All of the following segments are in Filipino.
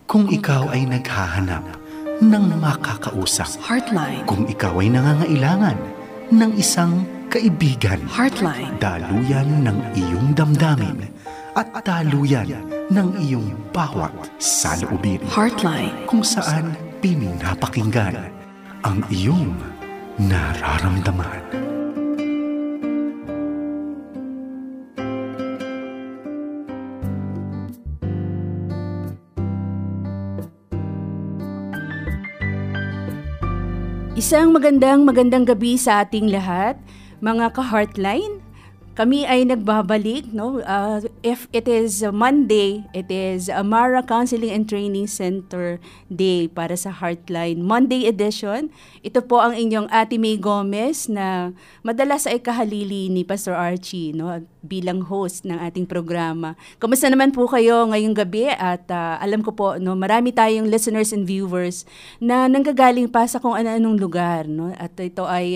Kung ikaw ay naghahanap ng makakausap. Heartline. Kung ikaw ay nangangailangan ng isang kaibigan. Heartline. Daluyan ng iyong damdamin at daluyan ng iyong bawat saloobin. Heartline. Kung saan pinapakinggan ang iyong nararamdaman. Isang magandang gabi sa ating lahat, mga ka-Heartline. Kami ay nagbabalik, no? If it is Monday, it is Amara Counseling and Training Center Day para sa Heartline Monday edition. Ito po ang inyong Ate May Gomez na madalas ay kahalili ni Pastor Archie, no? Bilang host ng ating programa. Kamusta naman po kayo ngayong gabi? At alam ko po, no, marami tayong listeners and viewers na nanggagaling pa sa kung ano-anong lugar, no? At ito ay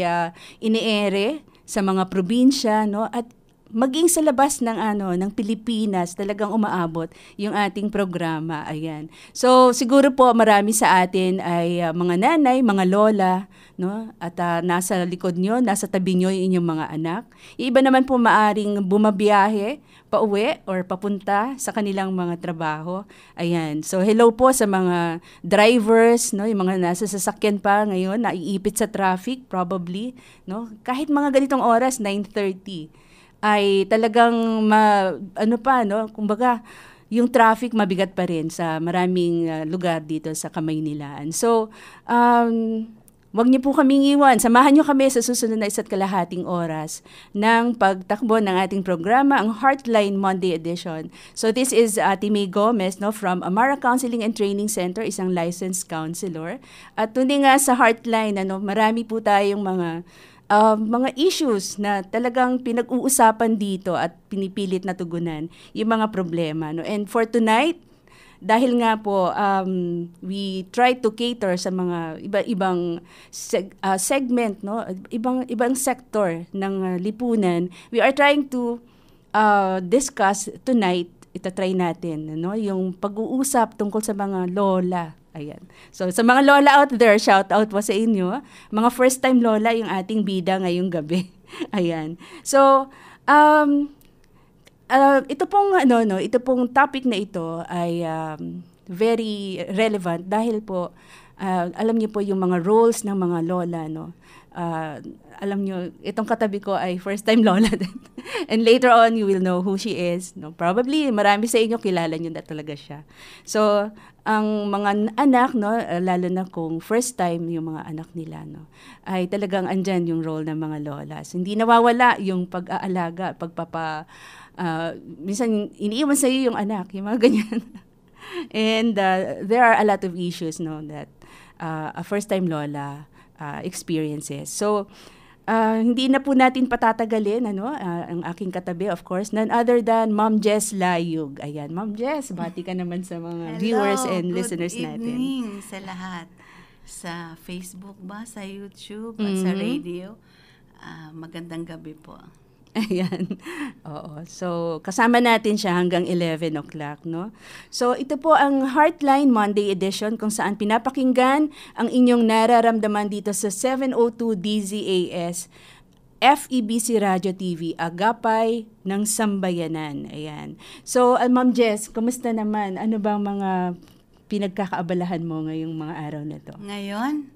iniere sa mga probinsya, no, at maging sa labas ng ng Pilipinas talagang umaabot yung ating programa. Ayan. So siguro po marami sa atin ay mga nanay, mga lola, no, at nasa likod nyo, nasa tabi nyo yung inyong mga anak. Iba naman po maaring bumabiyahe pauwi or papunta sa kanilang mga trabaho. Ayan. So hello po sa mga drivers, no, yung mga nasa sasakyan pa ngayon, naiipit sa traffic probably, no. Kahit mga ganitong oras, 9:30, ay talagang kumbaga yung traffic mabigat pa rin sa maraming lugar dito sa Kamaynilaan. So, wag niyo po kaming iwan. Samahan niyo kami sa susunod na 1.5 oras ng pagtakbo ng ating programa, ang Heartline Monday edition. So this is Ate May Gomez, no, from Amara Counseling and Training Center, isang licensed counselor. At tuloy nga sa Heartline, marami po tayong mga issues na talagang pinag-uusapan dito at pinipilit na tugunan yung mga problema, no? And for tonight, dahil nga po we try to cater sa mga iba-ibang segment, no, ibang sector ng lipunan, we are trying to discuss tonight, itatry natin, no, yung pag-uusap tungkol sa mga lola. Ayan. So sa mga lola out there, shout out po sa inyo. Mga first time lola yung ating bida ngayong gabi. Ayan. So ito pong topic na ito ay very relevant dahil po alam niyo po yung mga roles ng mga lola, no. Alam niyo, itong katabi ko ay first time lola din. And later on you will know who she is, no. Probably marami sa inyo kilala niyo na talaga siya. So ang mga anak, no, lalo na kung first time yung mga anak nila, no, ay talagang andyan yung role ng mga lolas. Hindi nawawala yung pag-aalaga, minsan iniiwan sa iyo yung anak, yung mga ganyan. And there are a lot of issues, no, that a first time lola experiences. So hindi na po natin patatagalin, ang aking katabi, of course, none other than Ma'am Jess Layug. Ayan, Ma'am Jess, bati ka naman sa mga viewers and listeners natin. Good evening sa lahat. Sa Facebook ba, sa YouTube, at sa radio. Magandang gabi po. Ayan. Oo. So, kasama natin siya hanggang 11 o'clock, no? So, ito po ang Heartline Monday edition kung saan pinapakinggan ang inyong nararamdaman dito sa 702 DZAS FEBC Radio TV, Agapay ng Sambayanan. Ayan. So, Ma'am Jess, kumusta naman? Ano bang mga pinagkakaabalahan mo ngayong mga araw na to? Ngayon?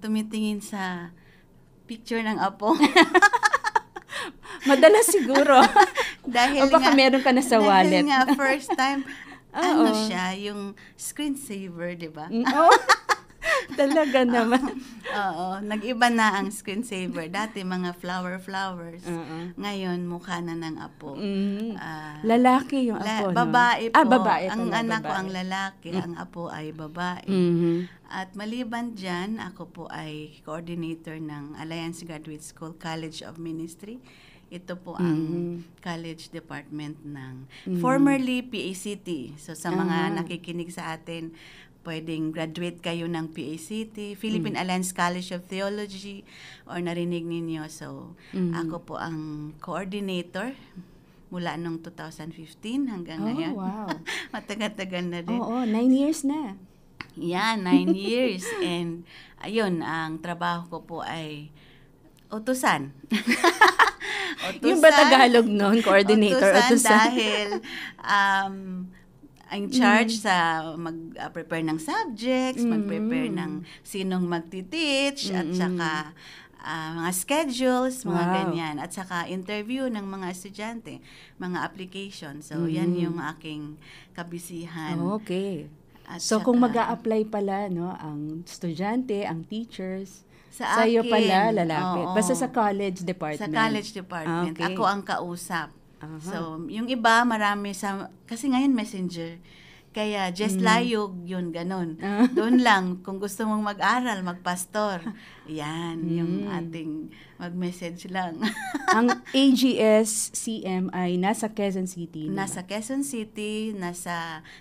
Tumitingin sa picture ng apo. Madalas siguro. Dahil baka meron ka na sa wallet. Dahil nga, first time, siya, yung screensaver, di ba? Talaga naman. Oo, nag-iba na ang screensaver. Dati mga flowers. Ngayon, mukha na ng apo. Lalaki yung apo, no? Babae po. Babae. Ang anak ko ang lalaki, ang apo ay babae. At maliban dyan, ako po ay coordinator ng Alliance Graduate School College of Ministry. Ito po ang college department ng formerly PACT. So sa mga nakikinig sa atin, pwedeng graduate kayo ng PACT, Philippine Alliance College of Theology, or narinig ninyo. So ako po ang coordinator mula nung 2015 hanggang ngayon. wow. Matagal-tagal na rin. Oo, 9 years na. Yeah, 9 years. And ayun, ang trabaho ko po ay utusan. Yung ba Tagalog nun? Coordinator, utusan? Dahil ang charge sa mag-prepare ng subjects, mag-prepare ng sinong magti-teach, at saka mga schedules, mga ganyan. At saka interview ng mga estudyante, mga application. So, yan yung aking kabisihan. Okay. At So, saka, kung mag-a-apply pala, no, ang estudyante, ang teachers, sa sa'yo akin, pala lalapit. oo. Basta sa college department. Sa college department. Okay. Ako ang kausap. So, yung iba, marami kasi ngayon messenger. Kaya, just layog, yun, ganun. Doon lang, kung gusto mong mag-aral, magpastor. Yan, yung ating mag-message lang. Ang AGS-CM ay nasa Quezon City. Nasa Quezon City,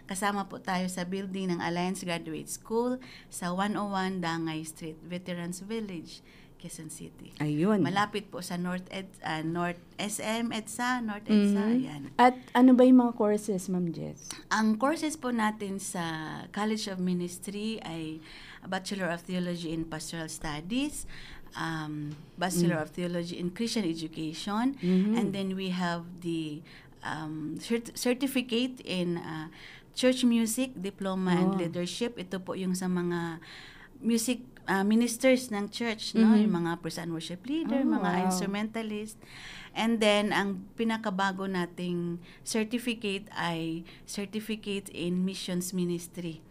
kasama po tayo sa building ng Alliance Graduate School sa 101 Dangay Street, Veterans Village, Quezon City. Ayun. Malapit po sa North SM, EDSA, North EDSA, ayan. At ano ba yung mga courses, Ma'am Jess? Ang courses po natin sa College of Ministry ay Bachelor of Theology in Pastoral Studies, Bachelor of Theology in Christian Education, and then we have the certificate in Church Music, Diploma and Leadership. Ito po yung sa mga music ministers ng church, no, yung mga praise and worship leader, mga instrumentalist. And then ang pinakabago nating certificate ay Certificate in Missions Ministry.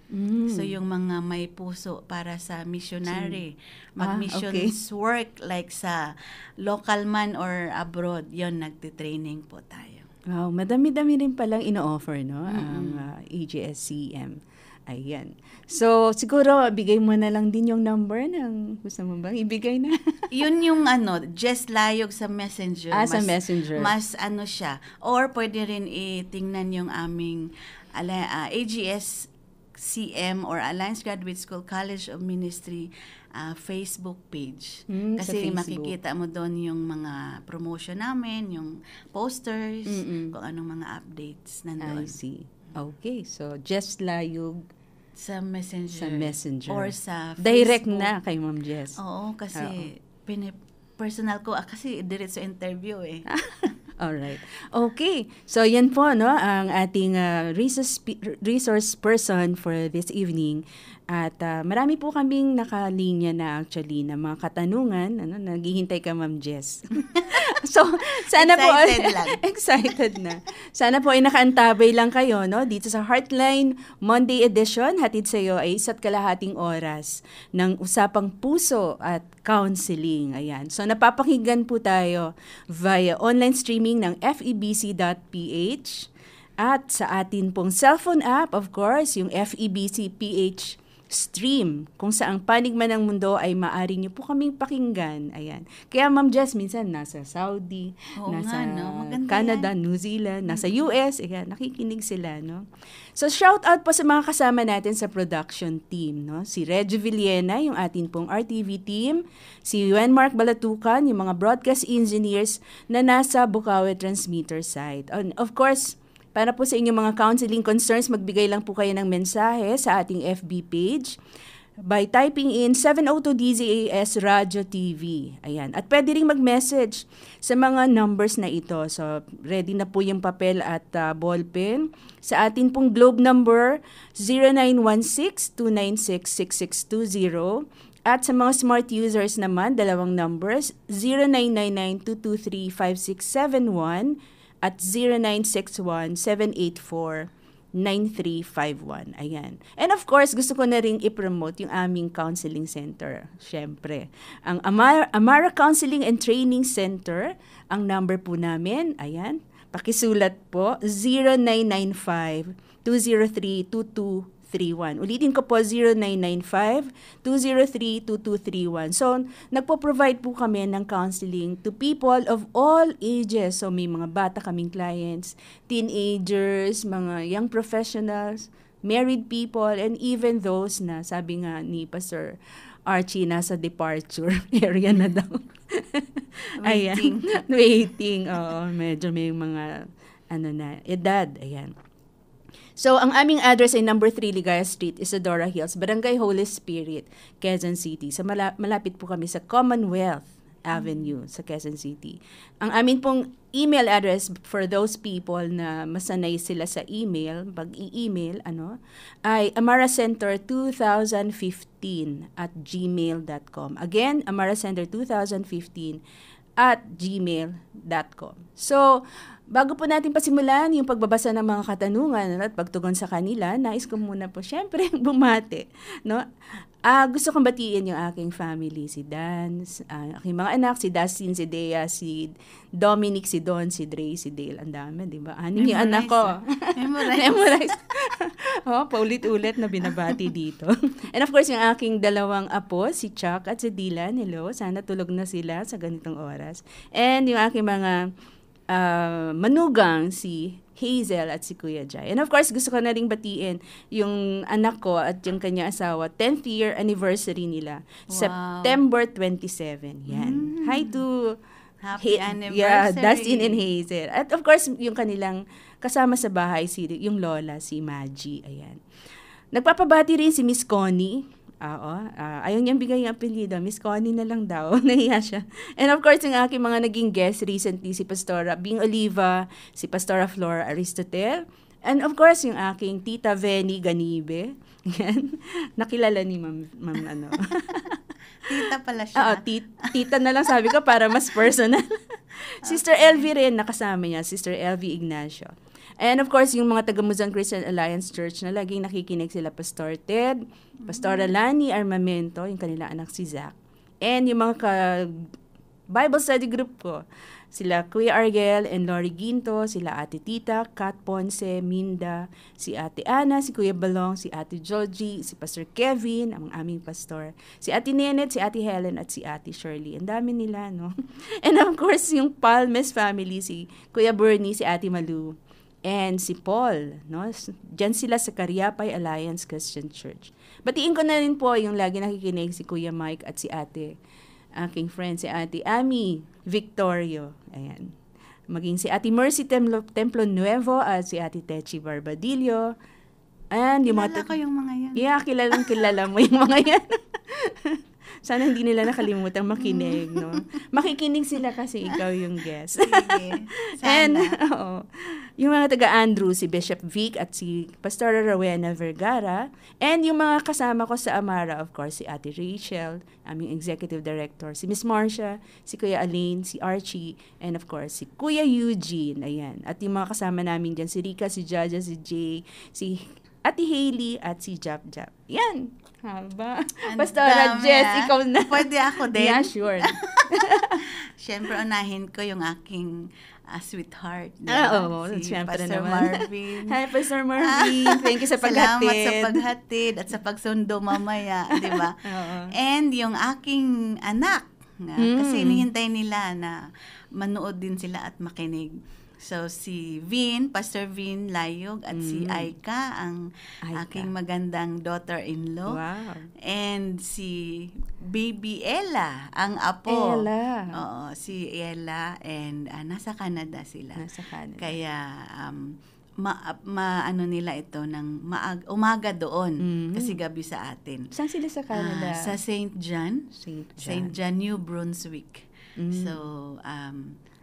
So yung mga may puso para sa missionary, mag-missions work like sa local man or abroad, yon nagti-training po tayo. Wow, madami-dami rin palang ino-offer, no, ang AGS-CM. Ayan. So, siguro, bigay mo na lang din yung number ng gusto mo bang ibigay na? Yun yung just layog sa messenger. Sa messenger. Mas siya. Or pwede rin itingnan yung aming AGS-CM or Alliance Graduate School College of Ministry Facebook page. Kasi makikita mo doon yung mga promotion namin, yung posters, kung anong mga updates nandoon. I see. Okay, so just layog sa messenger. Sa messenger. Or sa Facebook. Direct na kay Ma'am Jess. Oo, kasi personal ko, kasi diretso interview eh. Alright. Okay. So, yan po, no, ang ating resource person for this evening. At marami po kaming nakalinya na actually na mga katanungan. Naghihintay ka, Ma'am Jess. So, sana po excited na. Sana po ay nakaantabay lang kayo, no, dito sa Heartline Monday edition. Hatid sa iyo ay 1.5 oras ng usapang puso at counseling. Ayan. So, napapakinggan po tayo via online streaming ng febc.ph at sa atin pong cellphone app, of course, yung FEBC PH stream, kung saang panig man ng mundo ay maaari niyo po kaming pakinggan. Ayan. Kaya Ma'am Jess, minsan nasa Saudi, nasa Canada, New Zealand, nasa US, ayan, nakikinig sila, no? So, shout out po sa mga kasama natin sa production team, no? Si Reggie Villena, yung atin pong RTV team, si Wenmark Balatukan, yung mga broadcast engineers na nasa Bukawi transmitter site. And of course, para po sa inyong mga counseling concerns, magbigay lang po kayo ng mensahe sa ating FB page by typing in 702 DZAS Radio TV. Ayan. At pwede rin mag-message sa mga numbers na ito. So, ready na po yung papel at ballpen. Sa atin pong globe number, 0916-296-6620. At sa mga smart users naman, dalawang numbers, 0999-223-5671 at 0961-784-9351. Ayan. And of course, gusto ko na rin i-promote yung aming counseling center. Siyempre, ang Amara Counseling and Training Center, ang number po namin, ayan, pakisulat po, 0995-203-2231. Ulitin ko po, 0995-203-2231. So, nagpo-provide po kami ng counseling to people of all ages. So, may mga bata kaming clients, teenagers, mga young professionals, married people, and even those na, sabi nga ni Pastor Archie, nasa departure area na daw. Waiting. Ayan. Waiting. Oo, medyo may mga edad. Ayan. So, ang aming address ay number 3 Ligaya Street, Isadora Hills, Barangay Holy Spirit, Quezon City. So, malapit po kami sa Commonwealth Avenue sa Quezon City. Ang amin pong email address for those people na masanay sila sa email, pag i-email, ay amaracenter2015@gmail.com. Again, amaracenter2015@gmail.com. So, bago po natin pasimulan yung pagbabasa ng mga katanungan at pagtugon sa kanila, nais ko muna po syempre bumati, no? Gusto kong batiin yung aking family, si Dan, aking mga anak, si Dustin, si Dea, si Dominic, si Don, si Dre, si Dale. Ang dami, di ba? Aning yung anak ko. Memorize. Paulit-ulit na binabati dito. And of course, yung aking dalawang apo, si Chuck at si Dylan. Hello, sana tulog na sila sa ganitong oras. And yung aking mga manugang, si Hazel at si Kuya Jai. And of course, gusto ko na ring batiin yung anak ko at yung kanya asawa, 10th year anniversary nila. Wow. September 27. Yan. Hi to Happy anniversary. Yeah, Dustin and Hazel. At of course, yung kanilang kasama sa bahay, yung lola, si Maggie. Ayan. Nagpapabati rin si Miss Connie. Ayaw niyang bigay yung apelyido. Miss Connie na lang daw. Nahiya siya. And of course, yung aking mga naging guest recently, si Pastora Bing Oliva, si Pastora Flora Aristotel, and of course, yung aking Tita Veni Ganibe. Yan. Nakilala ni Ma'am Tita pala siya. Tita na lang sabi ko para mas personal. Sister Elvie rin, nakasama niya. Sister Elvie Ignacio. And of course, yung mga taga-Muzang Christian Alliance Church na laging nakikinig sila, Pastor Ted, Pastora Lani Armamento, yung kanilang anak si Zach. And yung mga Bible study group ko, sila Kuya Argel and Lori Ginto, sila Ate Tita, Kat Ponce, Minda, si Ate Ana, si Kuya Balong, si Ate Georgie, si Pastor Kevin, ang aming pastor, si Ate Nenet, si Ate Helen, at si Ate Shirley. Ang dami nila, no? And of course, yung Palmes family, si Kuya Bernie, si Ate Malu, and si Paul, no? Diyan sila sa Cariapay Alliance Christian Church. Batiin ko na rin po yung lagi nakikinig si Kuya Mike at si Ate, aking friend, si Ate Ami Victorio. Ayan. Maging si Ate Mercy Templo Nuevo at si Ate Techi Barbadillo. And yung Kilala ko yung mga yan. Yeah, kilala mo yung mga yan. Sana hindi nila nakalimutan makinig, no? Makikinig sila kasi ikaw yung guest. Sige, sana. And, yung mga taga-Andrew, si Bishop Vic at si Pastora Rowena Vergara. And yung mga kasama ko sa Amara, of course, si Ate Rachel, aming Executive Director, si Miss Marcia, si Kuya Alain, si Archie, and of course, si Kuya Eugene. Ayan. At yung mga kasama namin dyan, si Rika, si Jaja, si Jay, si Ate Hailey, at si Jap Jap. Yan. Haba. Pastora Jess, ikaw na. Pwede ako din? Yeah, sure. Siyempre, unahin ko yung aking sweetheart. Oo, si siyempre Pastor naman. Marvin. Hi, Pastor Marvin. Thank you sa paghatid. Salamat sa paghatid at sa pagsundo mamaya, di ba? And yung aking anak, kasi hinihintay nila na manood din sila at makinig. So, si Vin, Pastor Vin Layog, at si Aika, ang aking magandang daughter-in-law. Wow. And si Baby Ella, ang apo. Ella. Oo, si Ella. And nasa Canada sila. Nasa Canada. Kaya, ano nila ito, umaga doon. Kasi gabi sa atin. Saan sila sa Canada? Sa St. John. St. John, New Brunswick. So,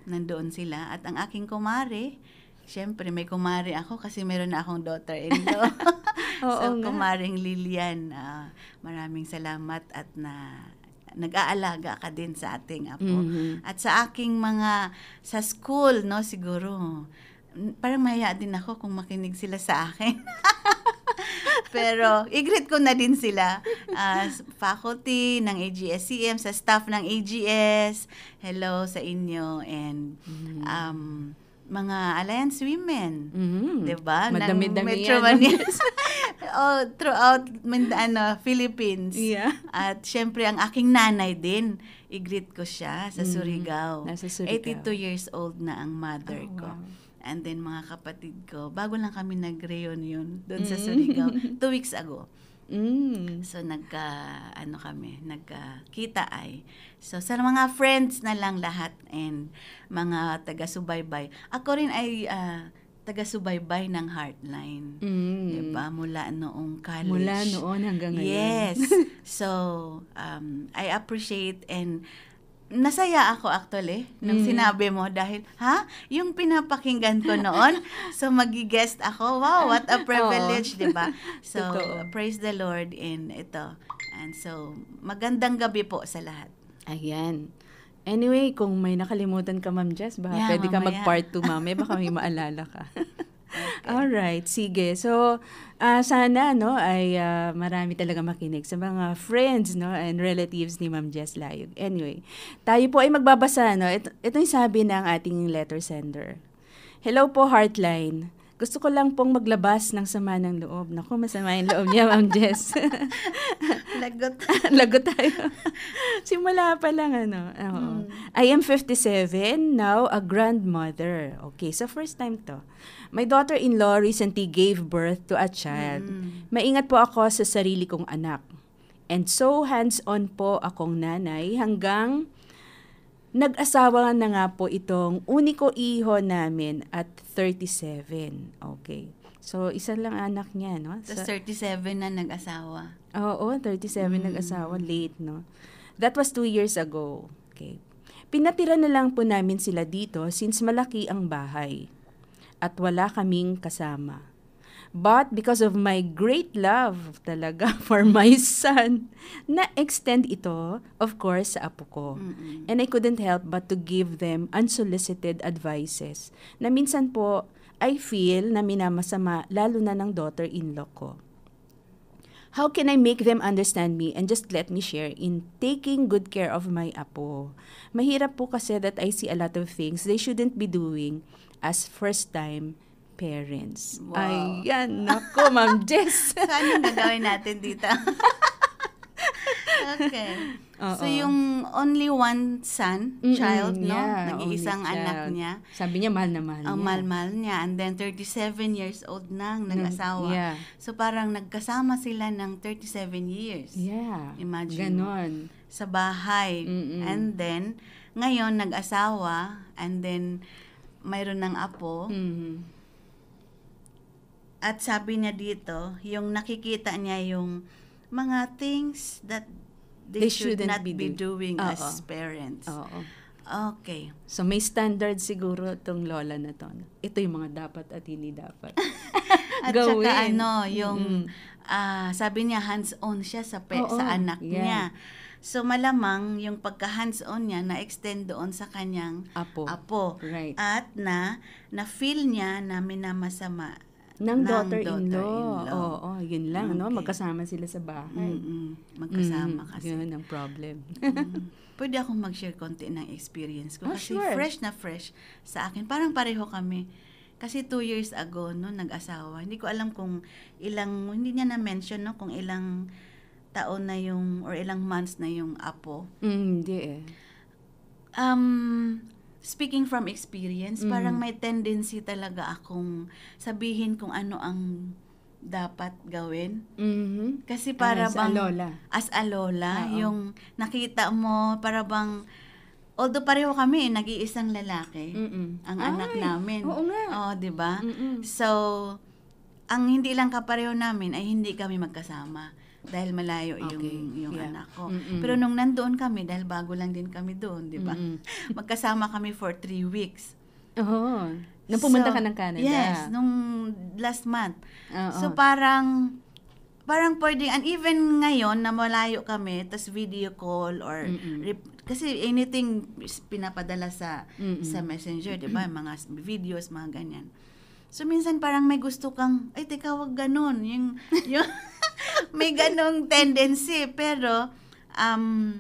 nandoon sila. At ang aking kumare, syempre may kumare ako kasi meron na akong daughter-in-law. So, kumaring Lilian, maraming salamat at nag-aalaga ka din sa ating apo. At sa aking sa school, no, siguro, parang mahiya din ako kung makinig sila sa akin. Pero, i-greet ko na din sila faculty ng AGS-CM, sa staff ng AGS. Hello sa inyo. And mga Alliance Women. Diba? Madami-dami Metro yan. Manila. Throughout Philippines. Yeah. At syempre, ang aking nanay din, i-greet ko siya sa Surigao. Nasa Surigao. 82 years old na ang mother ko. Wow. And then mga kapatid ko, bago lang kami nag-reunion doon sa Surigao, 2 weeks ago. So nagkita ay. So sa mga friends na lang lahat and mga taga-subaybay. Ako rin ay taga-subaybay ng Heartline. Diba? Mula noong college. Mula noon hanggang ngayon. Yes. So, I appreciate and nasaya ako actually nung sinabi mo dahil, yung pinapakinggan ko noon, so magi-guest ako. Wow, what a privilege, di ba? So, praise the Lord in ito. And so, magandang gabi po sa lahat. Ayan. Anyway, kung may nakalimutan ka, Ma'am Jess, baka pwede ka mag-part 2, mamaya, baka may maalala ka. Okay. Alright, sige. So, sana ay marami talaga makinig sa mga friends and relatives ni Ma'am Jess Layog. Anyway, tayo po ay magbabasa. Ito yung sabi ng ating letter sender. Hello po, Heartline. Gusto ko lang pong maglabas ng sama ng loob. Naku, masama yung loob niya, Ma'am Jess. Lagot. Lagot tayo. Simula pa lang, I am 57, now a grandmother. Okay, so first time to. My daughter-in-law recently gave birth to a child. Maingat po ako sa sarili kong anak. And so hands-on po akong nanay hanggang nag-asawa na nga po itong uniko iho namin at 37. Okay. So, isa lang anak niya, no? So, 37 na nag-asawa. Oo, 37 nag-asawa. Late, no? That was 2 years ago. Okay. Pinatira na lang po namin sila dito since malaki ang bahay. At wala kaming kasama. But because of my great love talaga for my son, na-extend ito, of course, sa apo ko. And I couldn't help but to give them unsolicited advices na minsan po, I feel na minamasama lalo na ng daughter-in-law ko. How can I make them understand me and just let me share in taking good care of my apo? Mahirap po kasi that I see a lot of things they shouldn't be doing as first-time parents. Wow. Ayan, nako, Ma'am Jess. So, ano gagawin natin dito? Okay. So, yung only one son, child, nag-iisang anak niya. Sabi niya, mahal na mahal niya. Mahal niya. And then, 37 years old nang nag-asawa. Yeah. So, parang nagkasama sila ng 37 years. Yeah. Imagine. Ganon. Sa bahay. And then, ngayon, nag-asawa. And then, mayroon ng apo. At sabi niya dito, yung nakikita niya yung mga things that they should not be doing as parents. Oo. Okay. So may standard siguro itong lola na to. Ito yung mga dapat at hindi dapat. At gawin. saka yung sabi niya hands-on siya sa anak niya. So malamang yung pagka-hands-on niya na-extend doon sa kanyang apo. Right. At na-feel niya na minamasama ng daughter-in-law. Oo, yun lang, no? Magkasama sila sa bahay. Magkasama kasi. Yun ang problem. Pwede akong mag-share konti ng experience ko. Kasi sure. fresh sa akin. Parang pareho kami. Kasi 2 years ago, no, nag-asawa. Hindi ko alam kung hindi niya na-mention, no, kung ilang taon na yung, or ilang months na yung apo. Hindi Speaking from experience, parang may tendency talaga akong sabihin kung ano ang dapat gawin. Kasi para bang as a lola, yung nakita mo, para bang, although pareho kami, nag-iisang lalaki, ang anak namin. Oo nga. Diba? So, ang hindi lang kapareho namin ay hindi kami magkasama. Dahil malayo yung anak ko. Pero nung nandoon kami, dahil bago lang din kami doon, di ba? Magkasama kami for 3 weeks. Nung pumunta ka ng Canada? Yes, nung last month. So parang pwedeng, and even ngayon na malayo kami, tas video call or kasi anything pinapadala sa Messenger, di ba? Mga videos, mga ganyan. So minsan parang may gusto kang, ay teka, wag ganun. Yung may ganong tendency. Pero, ang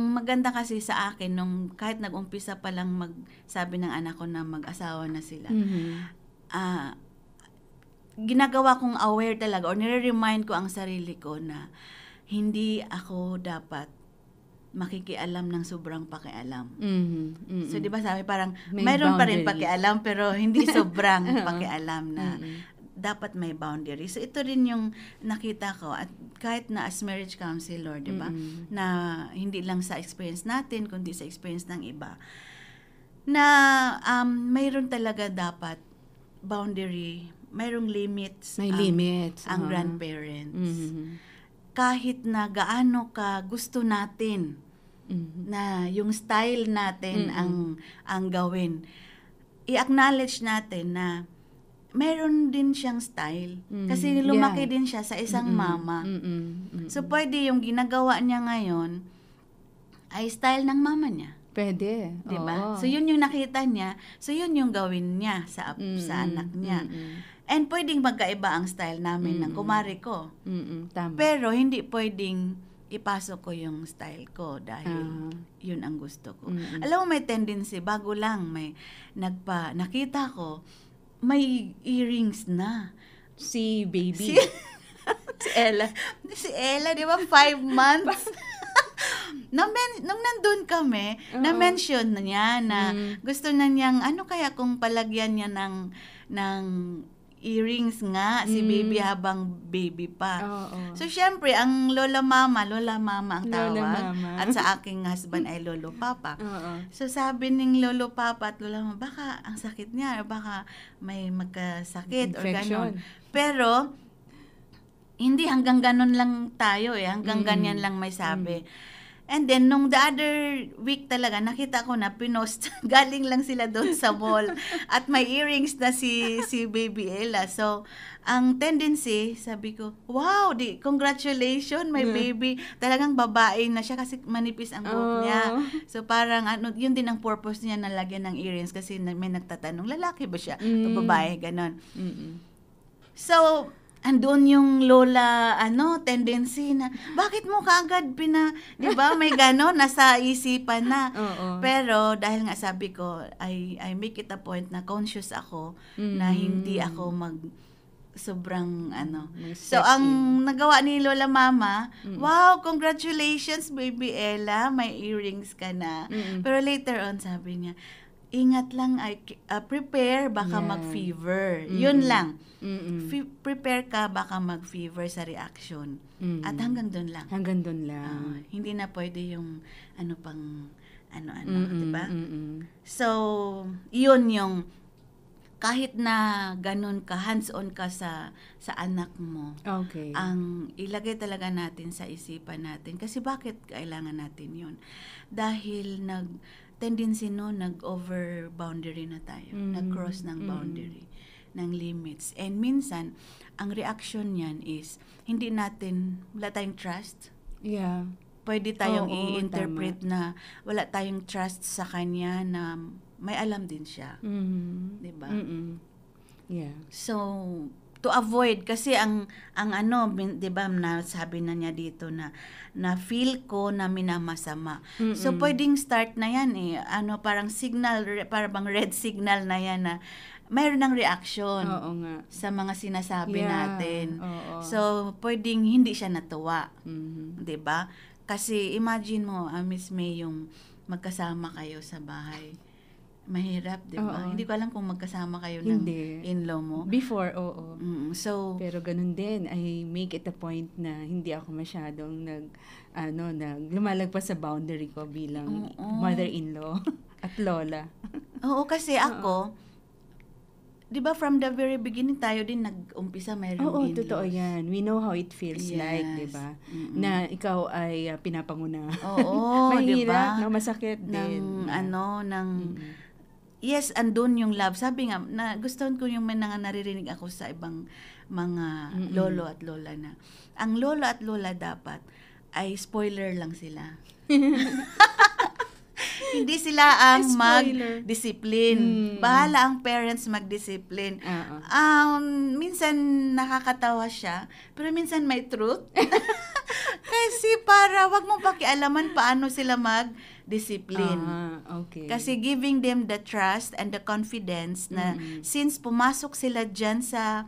maganda kasi sa akin, kahit nag-umpisa pa lang sabi ng anak ko na mag-asawa na sila, ginagawa kong aware talaga, or nire-remind ko ang sarili ko na hindi ako dapat makikialam ng sobrang pakialam. So, di ba sabi, parang mayroon pa rin pakialam, pero hindi sobrang pakialam na dapat may boundary. So ito rin yung nakita ko, at kahit na as marriage counselor, di ba? Na hindi lang sa experience natin, kundi sa experience ng iba. Na mayroon talaga dapat boundary, mayroong limits. May limits. Ang grandparents. Kahit na gaano ka gusto natin na yung style natin ang gawin, i-acknowledge natin na meron din siyang style. Kasi lumaki din siya sa isang mama. So, pwede yung ginagawa niya ngayon ay style ng mama niya. Pwede. Diba? So, yun yung nakita niya. So, yun yung gawin niya sa anak niya. And pwedeng magkaiba ang style namin ng kumari ko. Tama. Pero, hindi pwedeng ipasok ko yung style ko dahil yun ang gusto ko. Alam mo, may tendency, bago lang nakita ko, may earrings na. Si baby. Si Ella. Si Ella, di ba? 5 months. Nung nandun kami, na-mention na niya na gusto na niyang, ano kaya kung palagyan niya ng earrings nga si baby habang baby pa. So, syempre, ang lola mama ang tawag. At sa aking husband ay lolo papa. So, sabi ng lolo papa at lola mama, baka ang sakit niya, baka may magkasakit or gano'n. Pero, hindi hanggang ganon lang tayo hanggang ganyan lang may sabi. And then, nung the other week talaga, nakita ko na pinost, galing lang sila doon sa mall. At may earrings na si baby Ella. So, ang tendency, sabi ko, wow, congratulations, my baby. Talagang babae na siya kasi manipis ang buhok niya. So, parang, yun din ang purpose niya na lagyan ng earrings kasi may nagtatanong, lalaki ba siya? O babae, ganon. So, andun yung lola, tendency na, bakit mo kaagad di ba, may gano'n, nasa isipan na. Pero, dahil nga sabi ko, I make it a point na conscious ako, na hindi ako sobrang, So, ang nagawa ni lola mama, wow, congratulations, baby Ella, may earrings ka na. Pero later on, sabi niya, ingat lang, prepare, baka mag-fever. Yun lang. Prepare ka, baka mag-fever sa reaction. At hanggang doon lang. Hanggang doon lang. Hindi na pwede yung diba? So, yun yung kahit na ganun ka, hands-on ka sa anak mo. Okay. Ang ilagay talaga natin sa isipan natin. Kasi bakit kailangan natin yun? Dahil tendency nag-over boundary na tayo. Nag-cross ng boundary, ng limits. And minsan, ang reaction niyan is, wala tayong trust. Yeah. Pwede tayong i-interpret na wala tayong trust sa kanya na may alam din siya. Diba? Yeah. So, to avoid, kasi ang diba, sabi na niya dito na feel ko na minamasama. So, pwedeng start na yan parang signal, parang red signal na yan na mayroon ng reaction sa mga sinasabi natin. So, pwedeng hindi siya natuwa. Diba? Kasi, imagine mo, Miss May, yung magkasama kayo sa bahay. Mahirap, di ba? Hindi ko alam kung magkasama kayo ng in-law mo. Before, oo. So, pero ganun din, I make it a point na hindi ako masyadong lumalagpas sa boundary ko bilang mother-in-law at lola. Oo, kasi ako, di ba from the very beginning tayo din nag-umpisa mayroong in-laws. Oo, totoo yan. We know how it feels like, di ba? Na ikaw ay pinapanguna. Oo, di ba? Mahirap, masakit din. Yes, andun yung love. Sabi nga, gustuhan ko yung may naririnig ako sa ibang mga lolo at lola na. Ang lolo at lola dapat ay spoiler lang sila. Hindi sila ang mag-discipline. Bahala ang parents mag-discipline. Minsan nakakatawa siya, pero minsan may truth. Kasi para wag mong pakialaman paano sila mag-discipline. Okay. Kasi giving them the trust and the confidence na since pumasok sila dyan sa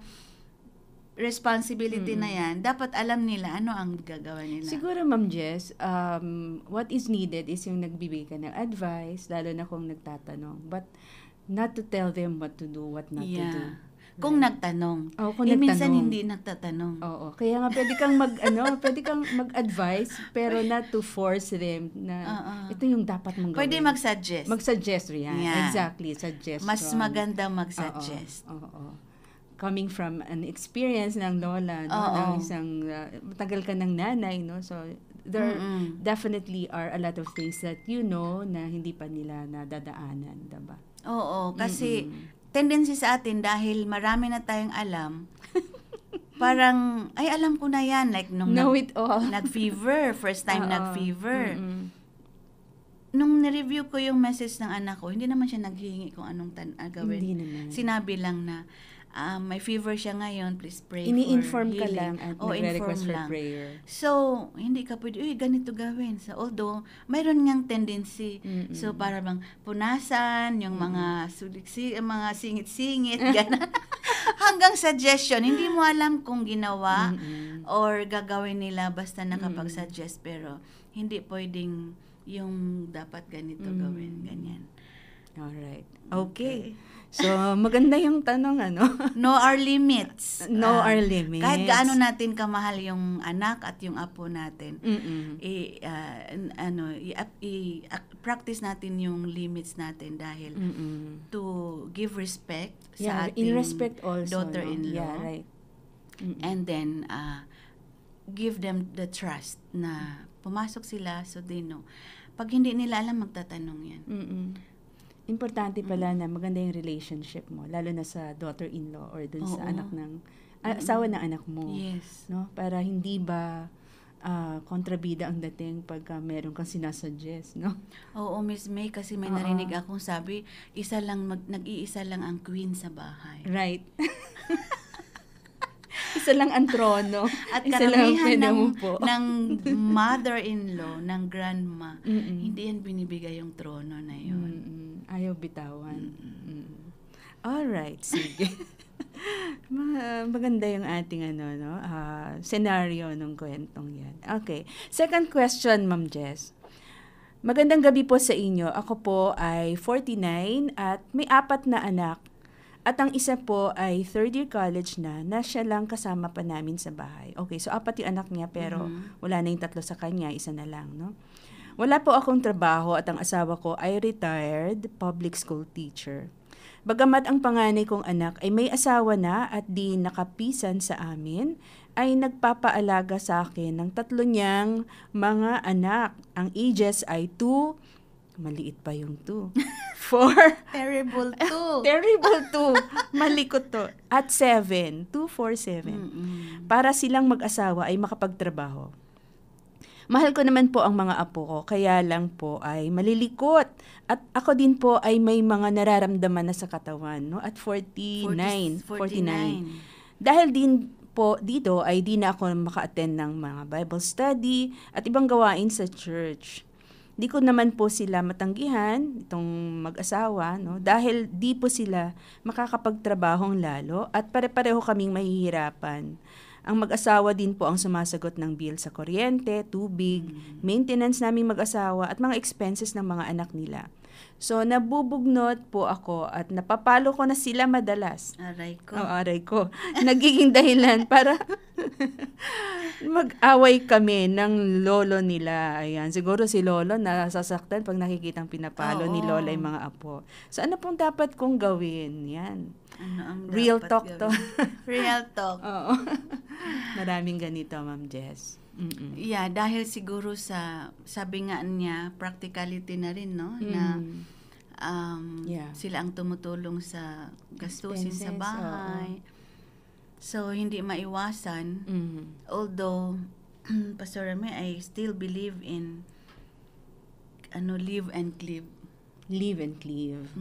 responsibility na yan, dapat alam nila ano ang gagawa nila. Siguro, Ma'am Jess, what is needed is yung nagbibigay ka ng advice, lalo na kung nagtatanong. But not to tell them what to do, what not to do. Kung nagtanong. Kung minsan nagtanong. hindi nagtatanong. Oo. Kaya nga pwede kang pwede kang mag-advise pero not to force them na ito yung dapat mong gawin. Pwede mag-suggest. Mag-suggest yan. Yeah. Exactly, suggestion. Mas maganda mag-suggest. Oo. Coming from an experience ng lola, no? Ng isang matagal ka ng nanay, no? So there definitely are a lot of things that na hindi pa nila nadadaanan, diba? Oo, kasi tendency sa atin dahil marami na tayong alam. Parang ay alam ko na yan, like nung know it all. nag-fever, first time nag-fever. Nung ni-review ko yung message ng anak ko, hindi naman siya naghihingi kung anong gawin. Hindi naman. Sinabi lang na may fever siya ngayon, please pray Ini-inform for ka lang healing. at nagre-request for prayer. So, hindi ka pwede, ganito gawin. So, although, mayroon ngang tendency. So, para bang punasan, yung mga mga singit-singit, gano'n. Hanggang suggestion. Hindi mo alam kung ginawa or gagawin nila basta nakapag-suggest. Pero, hindi pwedeng yung dapat ganito gawin, ganyan. Alright. Okay. So, maganda yung tanong, Know our limits. Know our limits. Kahit gaano natin kamahal yung anak at yung apo natin, practice natin yung limits natin dahil to give respect sa ating respect also, daughter-in-law. Yeah, right. And then, give them the trust na pumasok sila so they know. Pag hindi nila alam, magtatanong yan. Importante pala na maganda yung relationship mo, lalo na sa daughter-in-law or dun sa anak ng asawa ng anak mo. Yes. No? Para hindi ba kontrabida ang dating pagka meron kang sinasuggest, no? Oo, Miss May, kasi may narinig akong sabi, nag-iisa lang ang queen sa bahay. Right. Isa lang ang trono. At isa lang karamihan ng mother-in-law, ng grandma, hindi yan binibigay yung trono na yun. Ayaw bitawan. Alright, sige. Maganda yung ating scenario ng kwentong yan. Okay. Second question, Ma'am Jess. Magandang gabi po sa inyo. Ako po ay 49 at may 4 na anak. At ang isa po ay third year college na siya lang kasama pa namin sa bahay. Okay, so 4 yung anak niya pero wala na yung 3 sa kanya, isa na lang, no? Wala po akong trabaho at ang asawa ko ay retired public school teacher. Bagamat ang panganay kong anak ay may asawa na at di nakapisan sa amin, ay nagpapaalaga sa akin ng 3 niyang mga anak. Ang ages ay 2, maliit pa yung 2. 4. Terrible 2. Terrible 2. Mali ko to. At 7. 2, 4, 7. Para silang mag-asawa ay makapagtrabaho. Mahal ko naman po ang mga apo ko, kaya lang po ay malilikot. At ako din po ay may mga nararamdaman na sa katawan, no? At 49. Dahil din po dito ay di na ako maka-attend ng mga Bible study at ibang gawain sa church. Di ko naman po sila matanggihan, itong mag-asawa, no? Dahil di po sila makakapagtrabahong lalo at pare-pareho kaming mahihirapan. Ang mag-asawa din po ang sumasagot ng bill sa kuryente, tubig, maintenance naming mag-asawa at mga expenses ng mga anak nila. So, nabubugnot po ako at napapalo ko na sila madalas. Aray ko. Aray ko. Nagiging dahilan para mag-away kami ng lolo nila. Ayan. Siguro si lolo nasasaktan pag nakikitang pinapalo ni lola yung mga apo. So, ano pong dapat kong gawin? Yan. Ano ang Real dapat talk gawin? to. Real talk. Oo. Maraming ganito, Ma'am Jess. Yeah, dahil siguro sabi nga niya, practicality na rin, no? Na sila ang tumutulong sa gastusin sa bahay. So, hindi maiwasan. Although, Pastor Remy, I still believe in live and cleave. Live and cleave.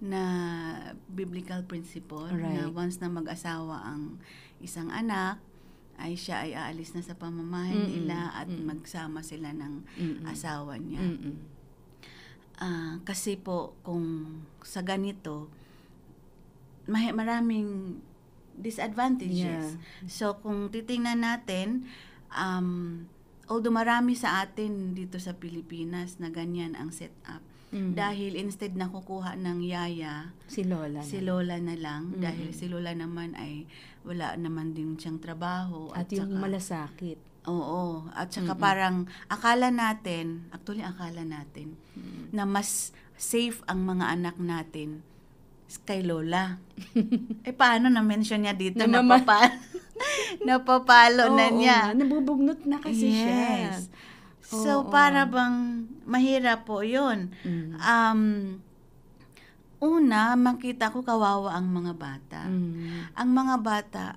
Na biblical principle, right. Na once na mag-asawa ang isang anak, ay siya ay aalis na sa pamamahay nila at magsama sila ng asawa niya. Kasi po, kung sa ganito, maraming disadvantages. Yeah. So, kung titingnan natin, although marami sa atin dito sa Pilipinas na ganyan ang setup, Dahil instead na kukuha ng yaya, Si Lola. si Lola na lang. Dahil si Lola naman ay wala naman din siyang trabaho. At yung malasakit. Oo. At saka parang akala natin na mas safe ang mga anak natin kay Lola. Paano na-mention niya dito na napapalo na niya. Nabubugnot na kasi siya. So, para bang mahirap po yun. Una, makita ko kawawa ang mga bata. Ang mga bata,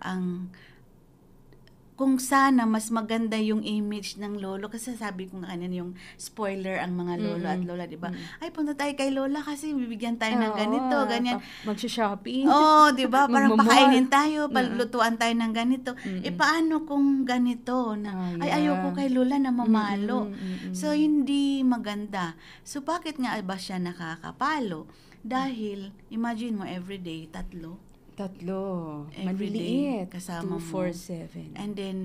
kung sana mas maganda yung image ng lolo, kasi sabi ko nga kanina yung spoiler ang mga lolo at lola, di ba? Ay, punta tayo kay lola kasi bibigyan tayo ng ganito, ganyan. Magsha-shopping. Di ba? Parang pakainin tayo, palutuan tayo ng ganito. Paano kung ganito? Ayoko kay lola na mamalo. So, hindi maganda. So, bakit nga ba siya nakakapalo? Dahil, imagine mo, everyday, tatlo. Maliliit. Kasama 2, 4, 7. And then,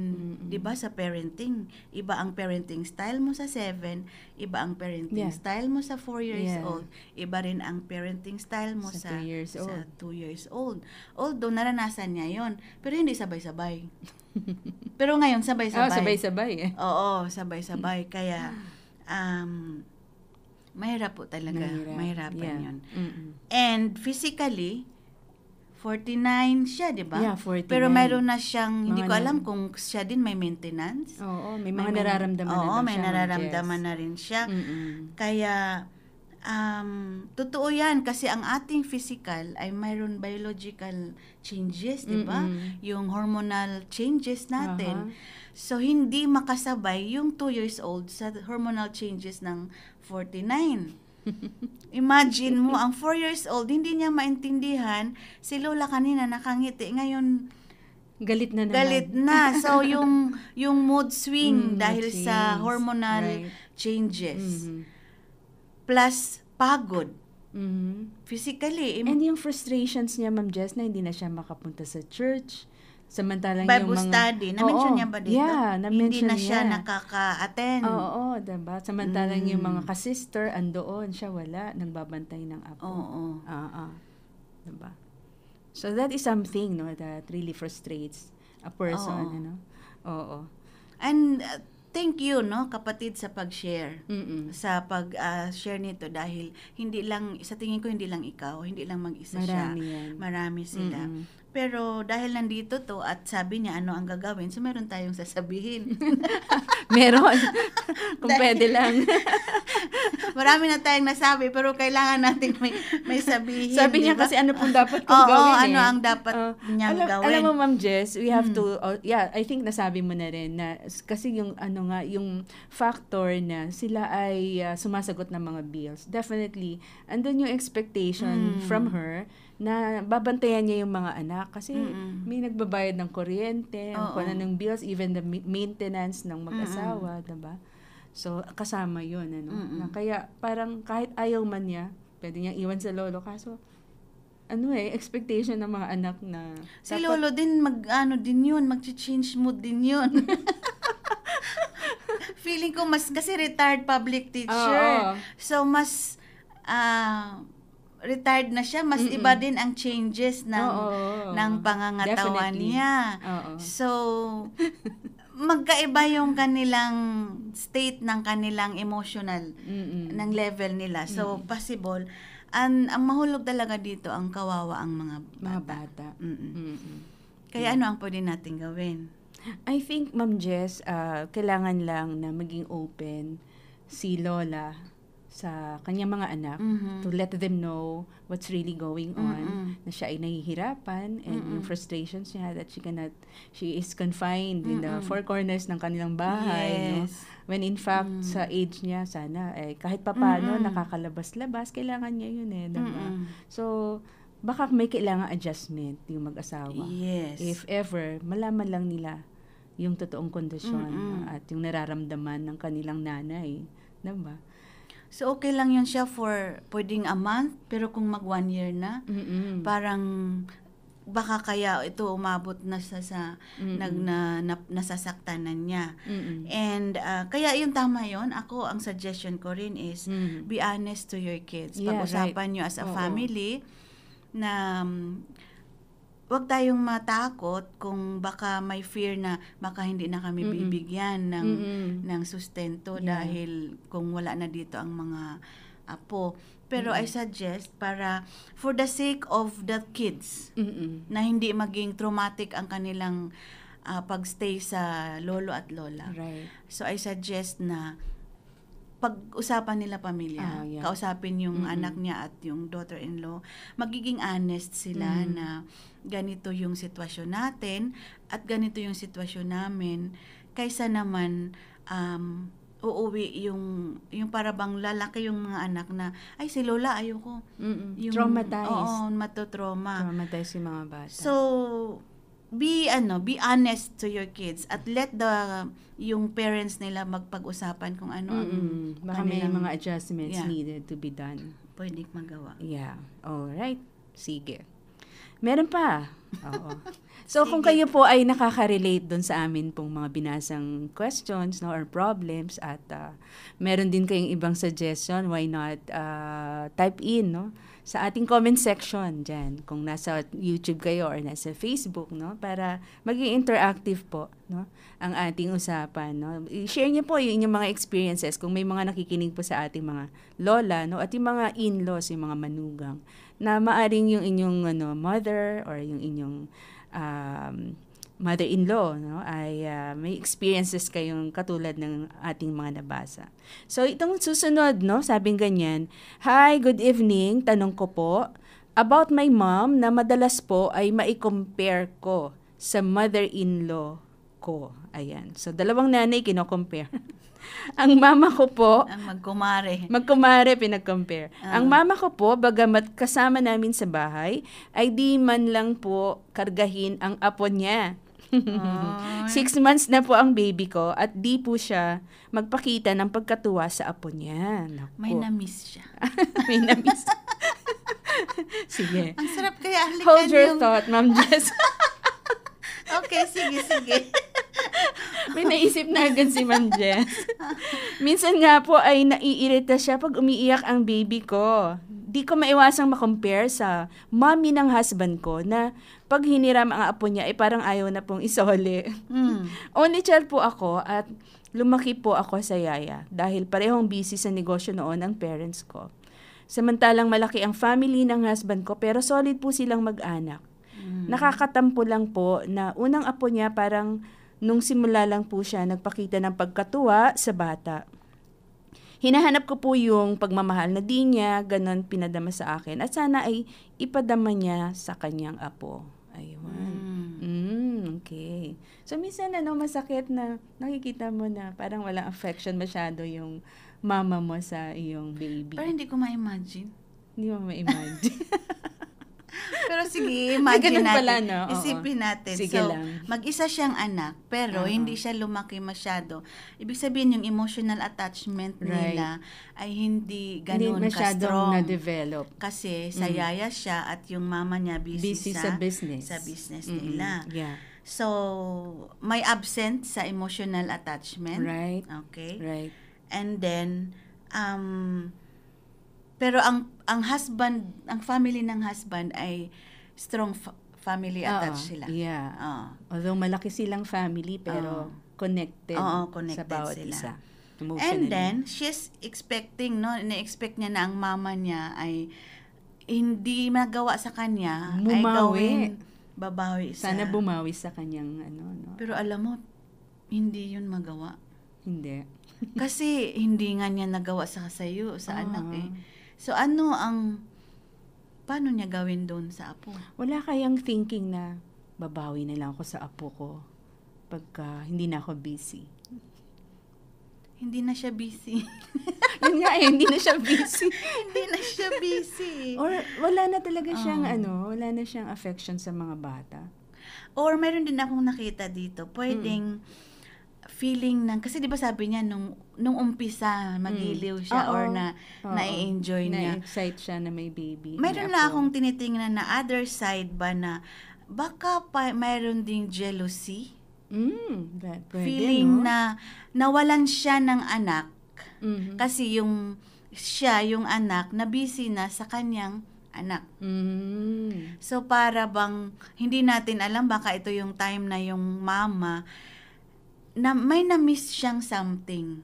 di ba sa parenting, iba ang parenting style mo sa 7, iba ang parenting style mo sa 4 years old, iba rin ang parenting style mo sa 2 years old. Although, naranasan niya yon, pero hindi sabay-sabay. Pero ngayon, sabay-sabay. Sabay-sabay. Oo, sabay-sabay. Kaya, mahirap po talaga. Mahirapan yun. And physically, 49 siya, di ba? Yeah, 49. Pero mayroon na siyang, hindi ko alam kung siya din may maintenance. Oo, may mga nararamdaman na siya. Oo, may siya, nararamdaman na rin siya. Kaya, totoo yan kasi ang ating physical ay mayroon biological changes, di ba? Yung hormonal changes natin. So, hindi makasabay yung 2 years old sa hormonal changes ng 49. Imagine mo, ang 4 years old, hindi niya maintindihan, si Lola kanina nakangiti, ngayon galit na naman. Galit na. So, yung mood swing dahil sa hormonal changes. Plus, pagod. Physically. And yung frustrations niya, Ma'am Jess, na hindi na siya makapunta sa church. Samantalang Bible yung mga study. Na-mention niya ba dito? Yeah, hindi na siya nakaka-attend. Oo, diba? Samantalang yung mga ka-sister, andoon siya, wala. Nagbabantay ng apo. Oo. Diba? So that is something, no, that really frustrates a person, Oo. And thank you, no, kapatid, sa pag-share. Sa pag-share nito dahil hindi lang, sa tingin ko, hindi lang ikaw, hindi lang mag-isa siya. Marami sila. Pero dahil nandito to at sabi niya ano ang gagawin, so meron tayong sasabihin. Meron. Kung pwede lang. Marami na tayong nasabi pero kailangan natin may sabihin. Sabi niya kasi ano pong dapat kong gawin. Ano ang dapat niyang gawin. Alam mo, Ma'am Jess, we have to, I think nasabi mo na rin na kasi yung yung factor na sila ay sumasagot ng mga bills. Definitely, andun yung expectation from her na babantayan niya yung mga anak kasi may nagbabayad ng kuryente, kung ano ng bills, even the maintenance ng mag-asawa, diba? So, kasama yun, na kaya parang kahit ayaw man niya, pwede niyang iwan sa lolo, kaso expectation ng mga anak na si lolo din mag-change mood din yun. Feeling ko mas kasi retired public teacher. So, mas retired na siya, mas iba din ang changes ng pangangatawan niya. So, magkaiba yung kanilang state ng kanilang emotional ng level nila. So, possible. Ang mahulog talaga dito, ang kawawa ang mga bata. Kaya ano ang pwede natin gawin? I think, Ma'am Jess, kailangan lang na maging open si Lola sa kanyang mga anak to let them know what's really going on, na siya ay nahihirapan and yung frustrations niya that she is confined in the four corners ng kanilang bahay, no? When in fact sa age niya sana kahit papaano nakakalabas-labas, kailangan niya yun diba? So baka may kailangan adjustment yung mag-asawa. If ever malaman lang nila yung totoong kondisyon at yung nararamdaman ng kanilang nanay, diba? So, okay lang yun siya for pwedeng a month, pero kung mag 1 year na, parang baka kaya ito umabot na sa nasasaktanan niya. And kaya yung tama yon, ako ang suggestion ko rin is be honest to your kids. Yeah, Pag-usapan nyo as a family na wag tayong matakot kung baka may fear na baka hindi na kami bibigyan ng sustento dahil kung wala na dito ang mga apo. Pero I suggest para for the sake of the kids na hindi maging traumatic ang kanilang pagstay sa lolo at lola. Right. So I suggest na pag-usapan nila pamilya, kausapin yung anak niya at yung daughter-in-law, magiging honest sila na ganito yung sitwasyon natin at ganito yung sitwasyon namin, kaysa naman uuwi yung para bang lalaki yung mga anak na, ay si lola ayoko. Yung, traumatized. Oo, matotrauma. Traumatized yung mga bata. So, be honest to your kids at let yung parents nila magpag-usapan kung ano ang baka may mga adjustments needed to be done. Pwede magawa. Yeah. Alright. Sige. Meron pa. Oo. So, kung kayo po ay nakaka-relate dun sa amin pong mga binasang questions, no, or problems, at meron din kayong ibang suggestion, why not type in, no, sa ating comment section dyan, kung nasa YouTube kayo or nasa Facebook, no, para maging interactive po, no, ang ating usapan, no. I-share niyo po yung inyong mga experiences kung may mga nakikinig po sa ating mga lola, no, at yung mga in-laws, yung mga manugang, na maaring yung inyong mother or yung inyong mother-in-law, no, ay may experiences kayong katulad ng ating mga nabasa. So, itong susunod, no, sabing ganyan, "Hi, good evening. Tanong ko po, about my mom na madalas po ay mai-compare ko sa mother-in-law ko." Ayan. So, dalawang nanay kino-compare. Ang mama ko po, ang magkumare, pinag-compare. Ang mama ko po, bagamat kasama namin sa bahay, ay di man lang po kargahin ang apo niya. 6 months na po ang baby ko at di po siya magpakita ng pagkatuwa sa apo niya. Naku. May na-miss siya. May na-miss. Sige. Ang sarap kaya halikan Hold your thought, Ma'am Jess. Okay, sige. May naisip na agad si Ma'am Jess. Minsan nga po ay naiirita siya pag umiiyak ang baby ko. Di ko maiwasang makompare sa mommy ng husband ko na pag hiniram ang apo niya ay parang ayaw na pong isoli. Only child po ako at lumaki po ako sa yaya dahil parehong busy sa negosyo noon ang parents ko. Samantalang malaki ang family ng husband ko pero solid po silang mag-anak. Nakakatampo lang po na unang apo niya parang nung simula lang po siya nagpakita ng pagkatuwa sa bata. Hinahanap ko po yung pagmamahal na di niya ganon pinadama sa akin at sana ay ipadama niya sa kanyang apo. Ayun. Okay. So, minsan masakit na nakikita mo na parang walang affection masyado yung mama mo sa iyong baby. Pero hindi ko ma-imagine. Hindi mo ma-imagine. Pero sige, imagine natin. Pala, no? Isipin natin. Sige so, lang. mag-isa siyang anak, pero hindi siya lumaki masyado. Ibig sabihin, yung emotional attachment nila ay hindi ganun hindi masyadong ka-strong. na-develop. Kasi sa yaya siya at yung mama niya busy sa business. Sa business nila. Yeah. So, may absent sa emotional attachment. Right. Okay. Right. And then, pero ang husband, ang family ng husband ay strong family attached sila. Yeah. Although malaki silang family pero connected, connected sa bawat sila. isa. And then she's expecting, ina-expect niya na ang mama niya ay hindi magawa sa kanya, ay gawin babawi sa. Sana bumawi sa kanyang Pero alam mo, hindi yun magawa. Hindi. Kasi hindi nga niya nagawa sa anak eh. So, paano niya gawin doon sa apo? Wala kayang thinking na babawi na lang ako sa apo ko pagka hindi na ako busy. Hindi na siya busy. Yun nga hindi na siya busy. Hindi na siya busy. Or wala na talaga siyang wala na siyang affection sa mga bata. Or mayroon din akong nakita dito, pwedeng feeling ng, kasi di ba sabi niya nung umpisa magiliw siya or na-enjoy niya. Na-excite siya na may baby. Mayroon na akong tinitingnan na other side ba na baka mayroon ding jealousy. Pwede, Feeling no? na nawalan siya ng anak. Mhm. Kasi yung anak, na busy na sa kanyang anak. So, para bang, hindi natin alam, baka ito yung time na yung mama, na may na-miss siyang something.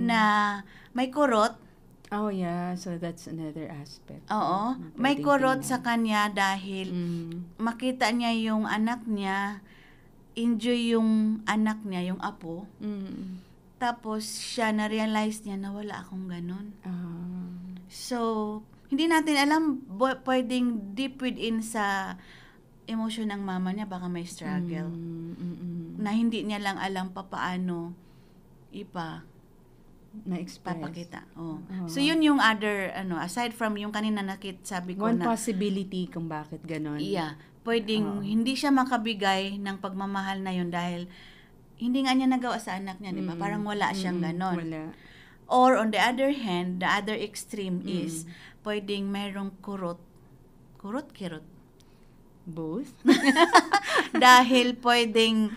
Na may kurot. Oh, yeah. So, that's another aspect. Oo. Na May pwedeng kurot tingnan. sa kanya dahil makita niya yung anak niya, enjoy yung anak niya, yung apo. Tapos, siya na-realize niya na wala akong ganun. So, hindi natin alam, pwedeng deep within sa emosyon ng mama niya, baka may struggle. Na hindi niya lang alam papaano Na-express. papakita. So, yun yung other, aside from yung kanina sabi ko One na, possibility kung bakit ganon. yeah, pwedeng hindi siya makabigay ng pagmamahal na yun dahil hindi nga niya nagawa sa anak niya, di ba? Parang wala siyang ganon. Wala. Or on the other hand, the other extreme is pwedeng mayroong kirot. Both? Dahil pwedeng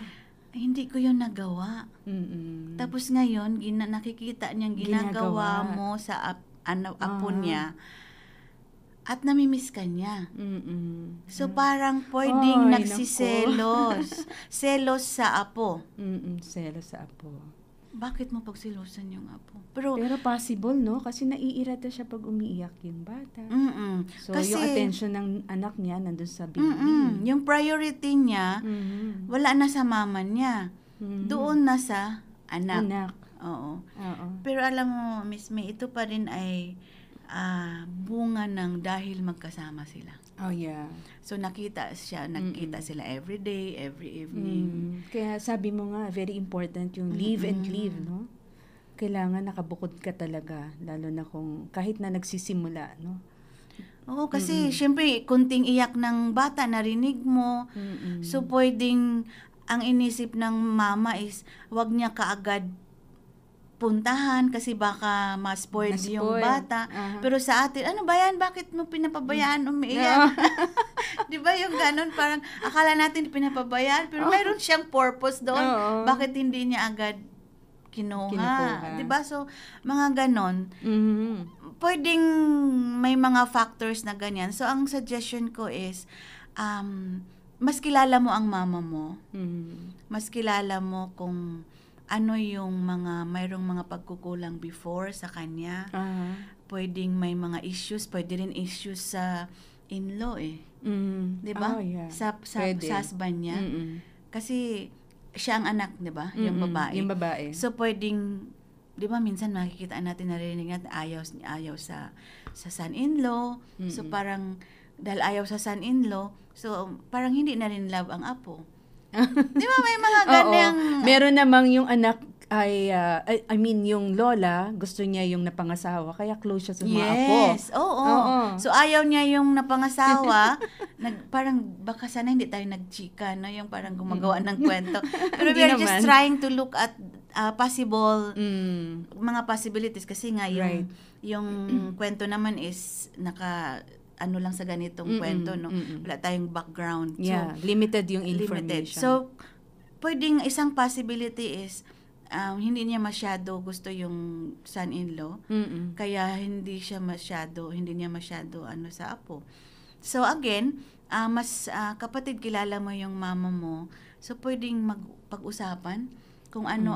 hindi ko yun nagawa. Tapos ngayon, nakikita niyang ginagawa mo sa apo niya at namimiss ka niya. So parang pwedeng Ay, nagsiselos. Selos sa apo. Selos sa apo. Bakit mo pagsilosan yung apo? Pero possible, no? Kasi naiirata siya pag umiiyak yung bata. So, Kasi, yung attention ng anak niya nandun sa baby. yung priority niya, wala na sa mama niya. Doon na sa anak. Oo. Pero alam mo, Miss May, ito pa rin ay bunga ng dahil magkasama sila. Oh, yeah. So, nakita sila every day, every evening. Kaya sabi mo nga, very important yung live and live, no? Kailangan nakabukod ka talaga, lalo na kung kahit na nagsisimula, no? Oo, kasi syempre, kunting iyak ng bata, narinig mo. So, pwedeng, ang inisip ng mama is, wag niya kaagad puntahan kasi baka ma-spoil yung bata. Pero sa atin, ano ba yan? Bakit mo pinapabayaan umiiyak? Di ba yung ganun? Parang akala natin pinapabayaan, pero mayroon siyang purpose doon. Bakit hindi niya agad kinuha? Di ba? So, mga ganon. Pwedeng may mga factors na ganyan. So, ang suggestion ko is, mas kilala mo ang mama mo. Mas kilala mo kung ano yung mayroong mga pagkukulang before sa kanya. Pwedeng may mga issues, pwede rin issues sa in-law di ba? Oh, yeah. Sa husband niya. Kasi siya ang anak, di ba? Yung babae. Yung babae. So pwedeng, di ba, minsan makikita natin, narinig natin, ayaw sa son-in-law. So parang, dahil ayaw sa son-in-law, so parang hindi na rin love ang apo. Di ba may mga ganyang... Meron namang yung anak ay, yung lola, gusto niya yung napangasawa, kaya close siya sa mga apo. Yes, oo. So ayaw niya yung napangasawa, parang baka sana hindi tayo nagchika, no? Yung parang gumagawa ng kwento. Pero we are just trying to look at possible, mga possibilities. Kasi nga yung kwento naman is ano lang sa ganitong kwento, no? Wala tayong background. So, limited yung information. So, pwedeng isang possibility is, hindi niya masyado gusto yung son-in-law, kaya hindi niya masyado sa apo. So, again, mas kapatid, kilala mo yung mama mo, so pwedeng pag-usapan kung ano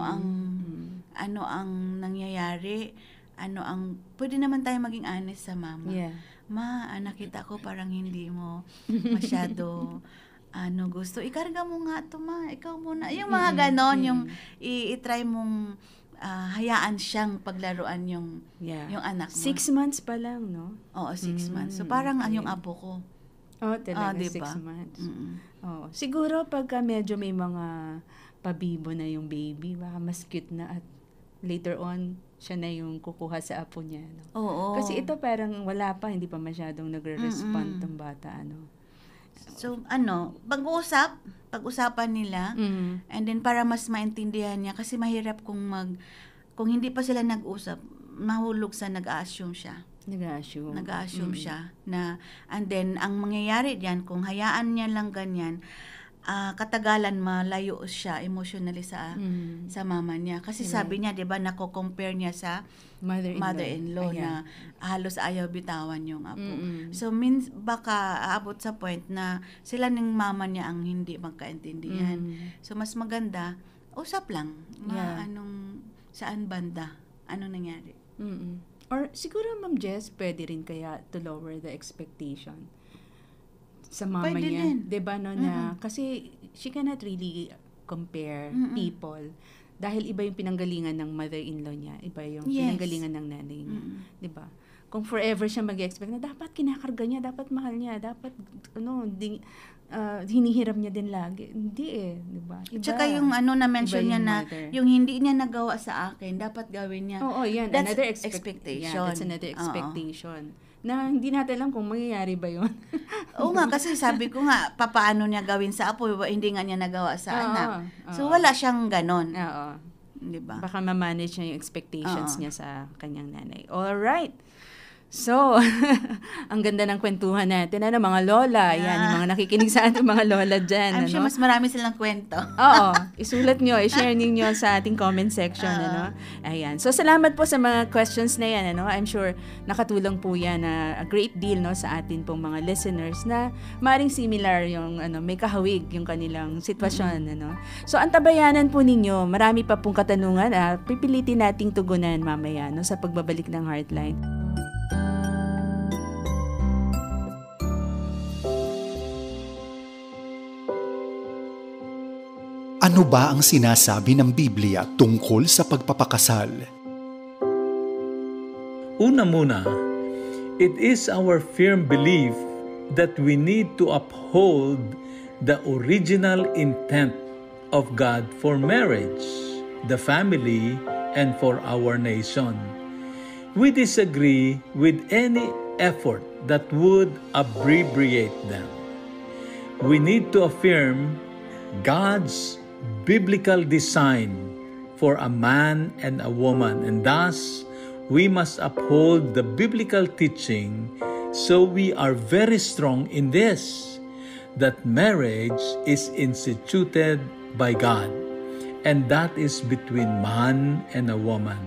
ang nangyayari, pwede naman tayo maging honest sa mama. Ma, nakita ko parang hindi mo masyado gusto. Ikarga mo nga ito, ma. Ikaw muna. Yung mga ganon, yung i-try mong hayaan siyang paglaruan yung anak mo. 6 months pa lang, no? Oo, 6 months. So, parang yung apo ko. Talaga, diba? 6 months. Siguro pagka medyo may mga pabibo na yung baby, baka mas cute na at later on, siya na yung kukuha sa apo niya. No? Oo. Kasi ito parang wala pa, hindi pa masyadong nagre-respond tong bata. So, pag-uusapan nila, and then para mas maintindihan niya, kasi mahirap kung hindi pa sila nag-usap, mahulog sa nag-a-assume siya. Nag-assume siya na, and then ang mangyayari diyan kung hayaan niya lang ganyan, katagalan malayo siya emotionally sa mama niya. Kasi sabi niya, 'di ba, nako-compare niya sa mother-in-law na halos ayaw bitawan yung apo. So baka aabot sa point na sila ng mama niya ang hindi magkaintindihan. So mas maganda usap lang. Saan banda? Ano nangyari? Or siguro, Ma'am Jess, pwede rin kaya to lower the expectation sa mama Pwede niya. din. Diba, no, na, kasi she cannot really compare people. Dahil iba yung pinanggalingan ng mother-in-law niya, iba yung pinanggalingan ng nanay niya. Diba? Kung forever siya mag-expect na dapat kinakarga niya, dapat mahal niya, dapat hinihiram niya din lagi. Hindi diba? Iba. Tsaka yung na-mention niya na yung hindi niya nagawa sa akin, dapat gawin niya. Oo, yan. That's another expectation. Yeah, that's another expectation. Na hindi natin alam kung mangyayari ba yun. Oo nga, kasi sabi ko nga, papaano niya gawin sa apo, hindi nga niya nagawa sa anak. So, wala siyang ganon. Oo. Diba? Baka ma-manage niya yung expectations niya sa kanyang nanay. Alright. So, ang ganda ng kwentuhan natin. Mga lola, yan, yung mga nakikinig sa ating mga lola dyan. I'm sure mas marami silang kwento. Oo, isulat nyo, i-share ninyo sa ating comment section. Ayan. So, salamat po sa mga questions na yan. I'm sure nakatulong po yan na a great deal sa atin pong mga listeners na maring similar yung may kahawig yung kanilang sitwasyon. So, antabayanan po ninyo, marami pa pong katanungan. Pipilitin nating tugunan mamaya sa pagbabalik ng Heartline. Ano ba ang sinasabi ng Biblia tungkol sa pagpapakasal? Una muna, it is our firm belief that we need to uphold the original intent of God for marriage, the family, and for our nation. We disagree with any effort that would abbreviate them. We need to affirm God's biblical design for a man and a woman, and thus we must uphold the biblical teaching. So we are very strong in this, that marriage is instituted by God, and that is between man and a woman.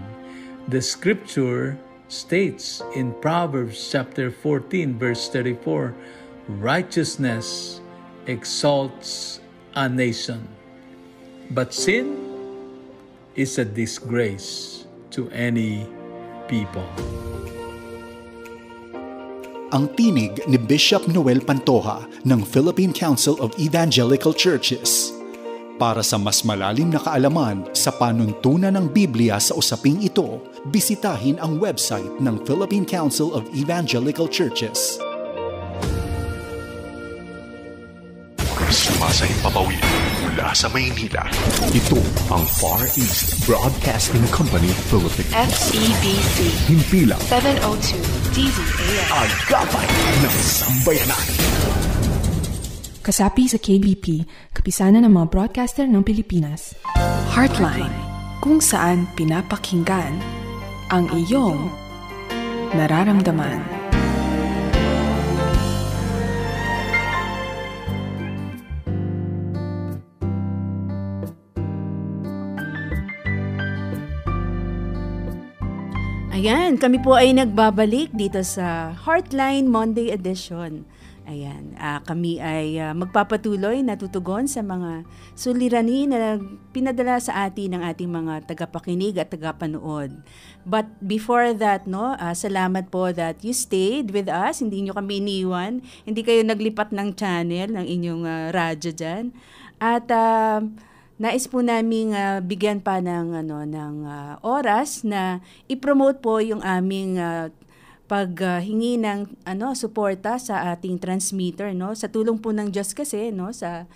The scripture states in Proverbs chapter 14 verse 34, righteousness exalts a nation, but sin is a disgrace to any people. Ang tinig ni Bishop Noel Pantoja ng Philippine Council of Evangelical Churches. Para sa mas malalim na kaalaman sa panuntunan ng Biblia sa usaping ito, bisitahin ang website ng Philippine Council of Evangelical Churches. Sumasahing papawid mula sa Maynila. Ito ang Far East Broadcasting Company Philippines. FEBC. Himpilang 702 DZAM. Agapay ng Sambayanan. Kasapi sa KBP, kapisanan ng mga broadcaster ng Pilipinas. Heartline, kung saan pinapakinggan ang iyong nararamdaman. Ayan, kami po ay nagbabalik dito sa Heartline Monday Edition. Ayan, kami ay magpapatuloy na tutugon sa mga suliranin na pinadala sa atin ng ating mga tagapakinig at tagapanood. But before that, salamat po that you stayed with us. Hindi nyo kami iniwan. Hindi kayo naglipat ng channel ng inyong radyo dyan. At nais po naming bigyan pa ng oras na i-promote po yung aming paghingi ng suporta sa ating transmitter, sa tulong po ng Diyos kasi, sa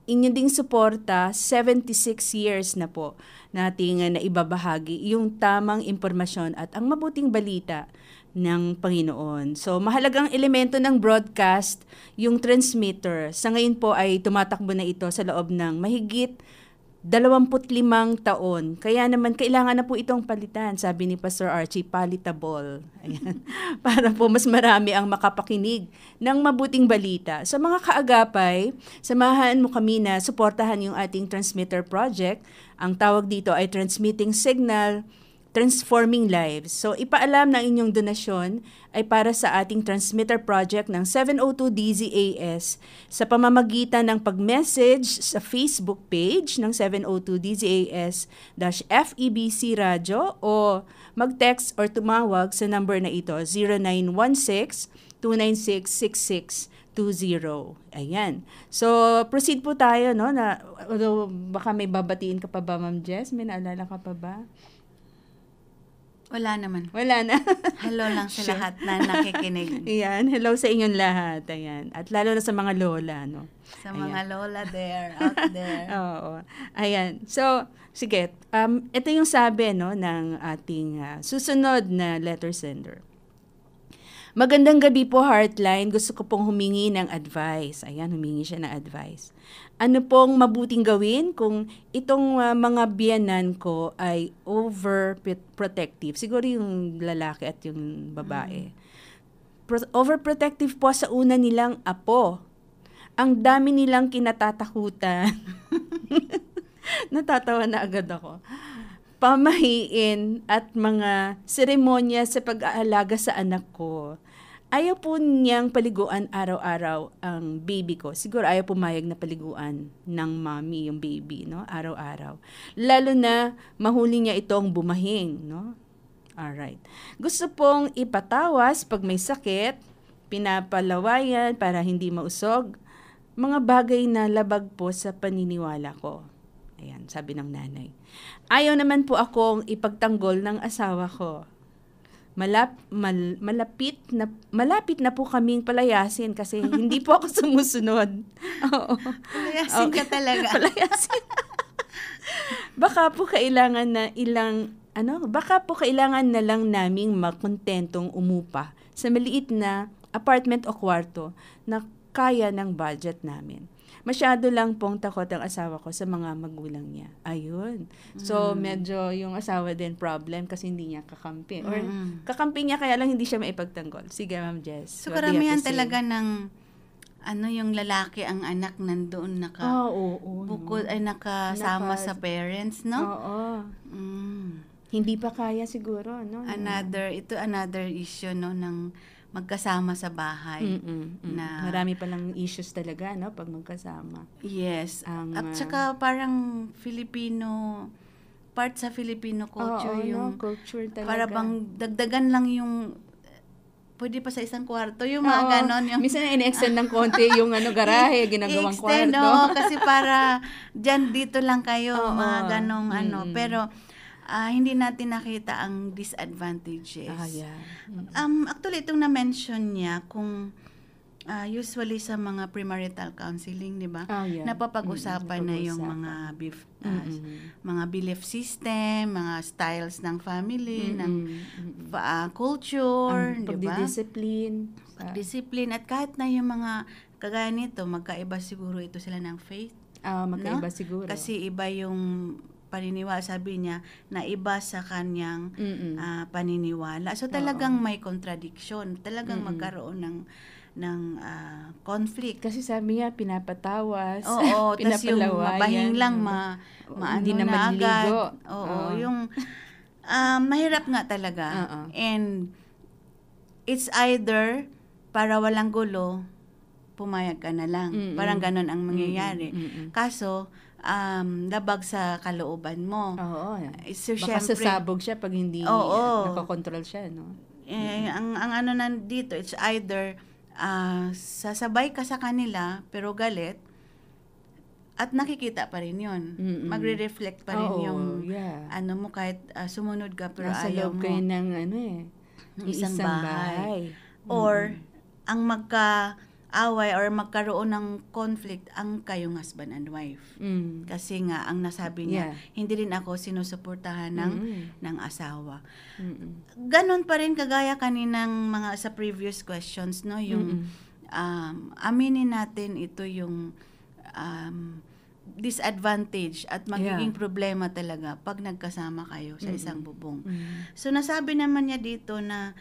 inyo ding suporta, 76 years na po nating naibabahagi yung tamang impormasyon at ang mabuting balita ng Panginoon. So, mahalagang elemento ng broadcast, yung transmitter. Sa ngayon po ay tumatakbo na ito sa loob ng mahigit 25 taon. Kaya naman, kailangan na po itong palitan. Sabi ni Pastor Archie, palatable. Ayan. Para po mas marami ang makapakinig ng mabuting balita. Sa mga kaagapay, samahan mo kami na suportahan yung ating transmitter project. Ang tawag dito ay Transmitting Signal, Transforming Lives. So, ipaalam na inyong donasyon ay para sa ating transmitter project ng 702 DZAS sa pamamagitan ng pag-message sa Facebook page ng 702 DZAS-FEBC Radio o mag-text or tumawag sa number na ito, 0916-296-6620. Ayan. So, proceed po tayo, no? Baka may babatiin ka pa ba, Ma'am Jess? May naalala ka pa ba? Wala naman. Wala na. Hello lang sa lahat na nakikinig. Ayan, hello sa inyong lahat. Ayan. At lalo na sa mga lola, no? Sa mga lola out there. Oo. Ayan. So, sige. Ito yung sabi, no, ng ating susunod na letter sender. Magandang gabi po, Heartline. Gusto ko pong humingi ng advice. Ayan, humingi siya ng advice. Ano pong mabuting gawin kung itong mga biyanan ko ay overprotective? Siguro yung lalaki at yung babae. Overprotective po sa una nilang apo. Ang dami nilang kinatatakutan. Natatawa na agad ako. Pamahiin at mga seremonya sa pag-aalaga sa anak ko. Ayaw po niyang paliguan araw-araw ang baby ko. Siguro ayaw pumayag na paliguan ng mommy yung baby, no? Araw-araw. Lalo na mahuli niya itong bumahing, no? Alright. Gusto pong ipatawas pag may sakit, pinapalawayan para hindi mausog, mga bagay na labag po sa paniniwala ko. Ayan, sabi ng nanay. Ayaw naman po akong ipagtanggol ng asawa ko. Malapit na po kaming palayasin kasi hindi po ako sumusunod. Oo. Palayasin ka talaga. Palayasin. Baka po kailangan na lang naming makontentong umupa sa maliit na apartment o kwarto na kaya ng budget namin. Masyado lang pong takot ang asawa ko sa mga magulang niya. Ayun. So, medyo yung asawa din problem kasi hindi niya kakampi. Or kakampi niya kaya lang hindi siya maipagtanggol. Sige, Ma'am Jess. So, karamihan talaga ng yung lalaki ang anak nandoon bukod ay nakasama sa parents, no? Oo. Hindi pa kaya siguro, no? Another issue, no, ng magkasama sa bahay. Na marami palang issues talaga, no, pag magkasama. Yes. At saka parang part sa Filipino culture culture talaga. Para bang dagdagan lang yung pwede pa sa isang kwarto, yung mga ganon. Minsan in-extend ng konti yung garahe, ginagawang kwarto. Kasi para dito lang kayo, mga ganong Pero, hindi natin nakita ang disadvantages. Actually, itong na-mention niya, kung usually sa mga premarital counseling, di ba? Napapag-usapan na yung mga belief system, mga styles ng family, ng culture, di ba? Pagdiscipline. At kahit na yung mga kagaya nito, magkaiba siguro ito sila ng faith. Magkaiba siguro. Kasi iba yung paniniwala, sabi niya, na iba sa kanyang paniniwala. So talagang may contradiction. Talagang magkaroon ng conflict. Kasi sabi niya, pinapatawas, oo, tas yung mabahing lang, hindi na maliligo. Oo, yung mahirap nga talaga. And it's either para walang gulo, pumayag ka na lang. Parang ganun ang mangyayari. Kaso, labag sa kalooban mo. Oo. So, baka sasabog siya pag hindi nakakontrol siya, no? Ang nandito, it's either sasabay ka sa kanila pero galit at nakikita pa rin yun. Magre-reflect pa rin yung mo kahit sumunod ka pero nasa ayaw mo. Nasa loob kayo ng isang bahay. Or ang away or magkaroon ng conflict ang kayong husband and wife. Kasi nga, ang nasabi niya, hindi rin ako sinusuportahan ng asawa. Ganon pa rin kagaya kaninang mga sa previous questions, no? Yung aminin natin ito yung disadvantage at magiging problema talaga pag nagkasama kayo sa isang bubong. So nasabi naman niya dito na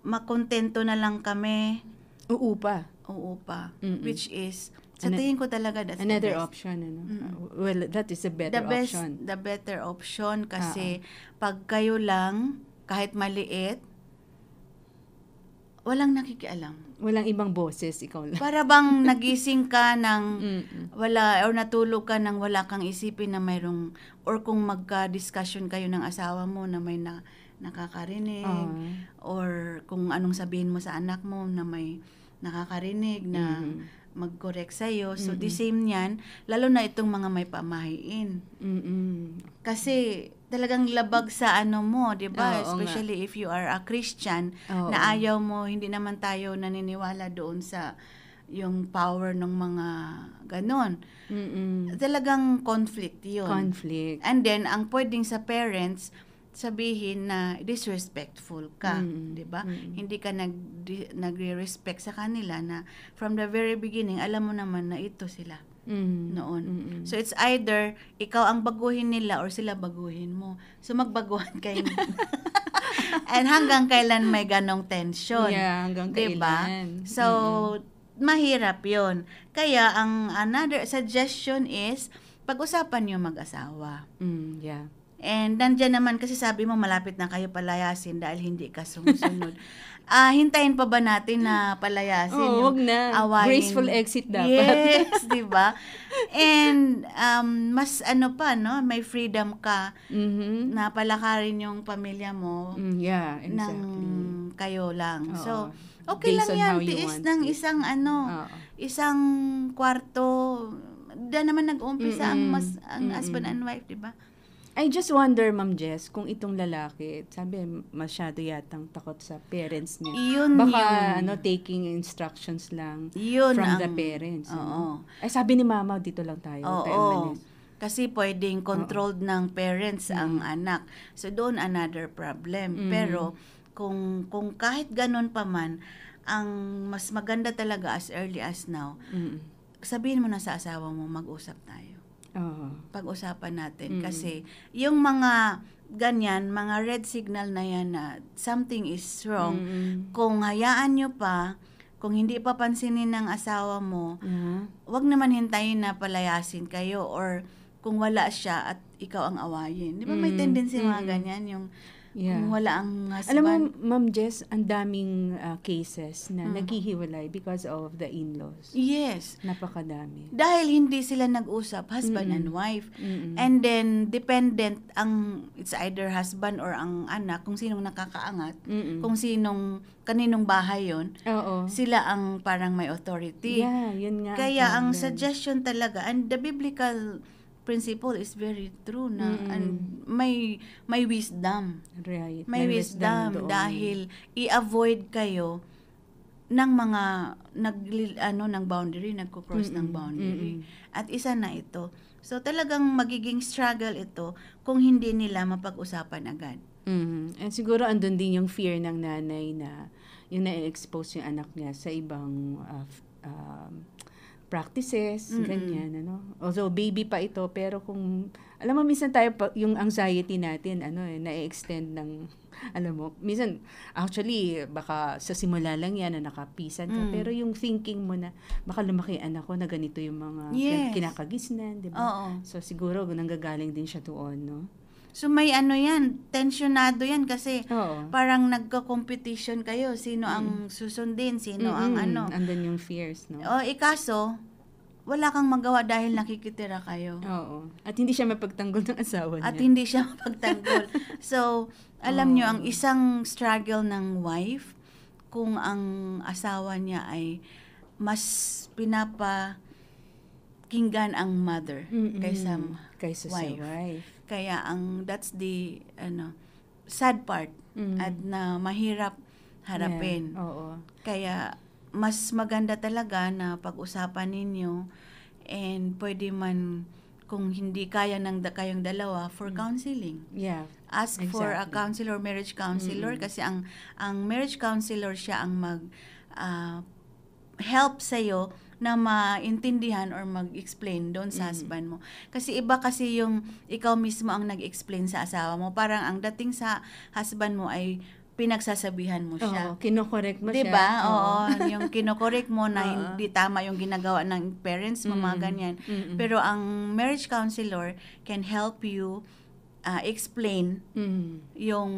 makontento na lang kami. Uupa. Which is sa tingin ko talaga that's another the best. Option. Well, that is a better option. The better option kasi pag kayo lang, kahit maliit, walang nakikialam. Walang ibang boses, ikaw lang. Para bang nagising ka ng wala, or natulog ka ng wala kang isipin na mayroong, or kung magka-discussion kayo ng asawa mo na may nakakarinig, or kung anong sabihin mo sa anak mo na may nakakarinig na mag-correct sa'yo. So, the same yan, lalo na itong mga may pamahiin. Kasi, talagang labag sa mo, di ba? Especially if you are a Christian, na ayaw mo, hindi naman tayo naniniwala doon sa yung power ng mga ganon. Talagang conflict yun. Conflict. And then, ang pwedeng sa parents, sabihin na disrespectful ka, di ba? Hindi ka nagre-respect sa kanila na from the very beginning, alam mo naman na ito sila. Noon. So, it's either ikaw ang baguhin nila or sila baguhin mo. So, magbaguhan kayo. And hanggang kailan may ganong tension. Yeah, hanggang diba? kailan. So, mahirap yon. Kaya, ang another suggestion is, pag-usapan niyo mag-asawa. Yeah. And nandyan naman, kasi sabi mo, malapit na kayo palayasin dahil hindi ka sumusunod. Hintayin pa ba natin na palayasin? Wag na. Awayin? Graceful exit dapat. Yes, di ba? And mas may freedom ka na palakarin yung pamilya mo. Yeah, exactly. Nang kayo lang. So, okay Based lang yan. Tiis ng isang kwarto. Diyan naman nag-umpisa ang husband and wife, di ba? I just wonder, Ma'am Jess, kung itong lalaki, sabi, masyado yatang takot sa parents niya. Yun baka, taking instructions lang from the parents. Ay, sabi ni Mama, dito lang tayo. Kasi pwedeng controlled ng parents ang anak. So, doon another problem. Pero, kung kahit ganun pa man, ang mas maganda talaga as early as now, sabihin mo na sa asawa mo, mag-usap tayo. Pag-usapan natin. Kasi, yung mga ganyan, mga red signal na yan na something is wrong, kung hayaan nyo pa, kung hindi pa pansinin ng asawa mo, wag naman hintayin na palayasin kayo, or kung wala siya at ikaw ang awayin. Di ba may tendency mga ganyan, yung kung wala ang husband. Alam mo, Ma'am Jess, ang daming cases na naghihiwalay because of the in-laws. Yes. Napakadami. Dahil hindi sila nag-usap, husband and wife. And then, dependent it's either husband or ang anak, kung sinong nakakaangat, kung kaninong bahay yon, sila ang parang may authority. Yeah, yun nga. Kaya ang suggestion talaga, and the biblical principle is very true na and may wisdom. Right. May wisdom dahil i-avoid kayo ng mga ng boundary, nagko-cross ng boundary. At isa na ito. So talagang magiging struggle ito kung hindi nila mapag-usapan agad. And siguro andun din yung fear ng nanay na yung na-expose yung anak niya sa ibang practices, ganyan, Although baby pa ito, pero kung, alam mo, minsan tayo, yung anxiety natin, na-extend ng, alam mo, minsan, actually, baka sa simula lang yan na nakapisan ka, pero yung thinking mo na, baka lumaki anak ko na ganito yung mga kinakagisnan, di ba? So, siguro, nanggagaling din siya doon, no? So, may yan, tensionado yan kasi parang nagka-competition kayo. Sino ang susundin? Sino ang Andun yung fears, no? Ikaso, wala kang magawa dahil nakikitira kayo. At hindi siya mapagtanggol ng asawa niya. At hindi siya mapagtanggol. So, alam nyo, ang isang struggle ng wife, kung ang asawa niya ay mas pinapakinggan ang mother kaysa wife. Sa wife. Kaya that's the sad part at na mahirap harapin. Kaya mas maganda talaga na pag-usapan ninyo and pwede man kung hindi kaya ng kayong dalawa for counseling. Yeah. Ask for a counselor, marriage counselor kasi ang marriage counselor siya ang help sa'yo na maintindihan or mag-explain doon sa husband mo. Kasi iba kasi yung ikaw mismo ang nag-explain sa asawa mo. Parang ang dating sa husband mo ay pinagsasabihan mo siya. Oo, kinokorek mo Diba? siya. Oo, yung kinokorek mo na hindi tama yung ginagawa ng parents mo, mga ganyan. Pero ang marriage counselor can help you explain yung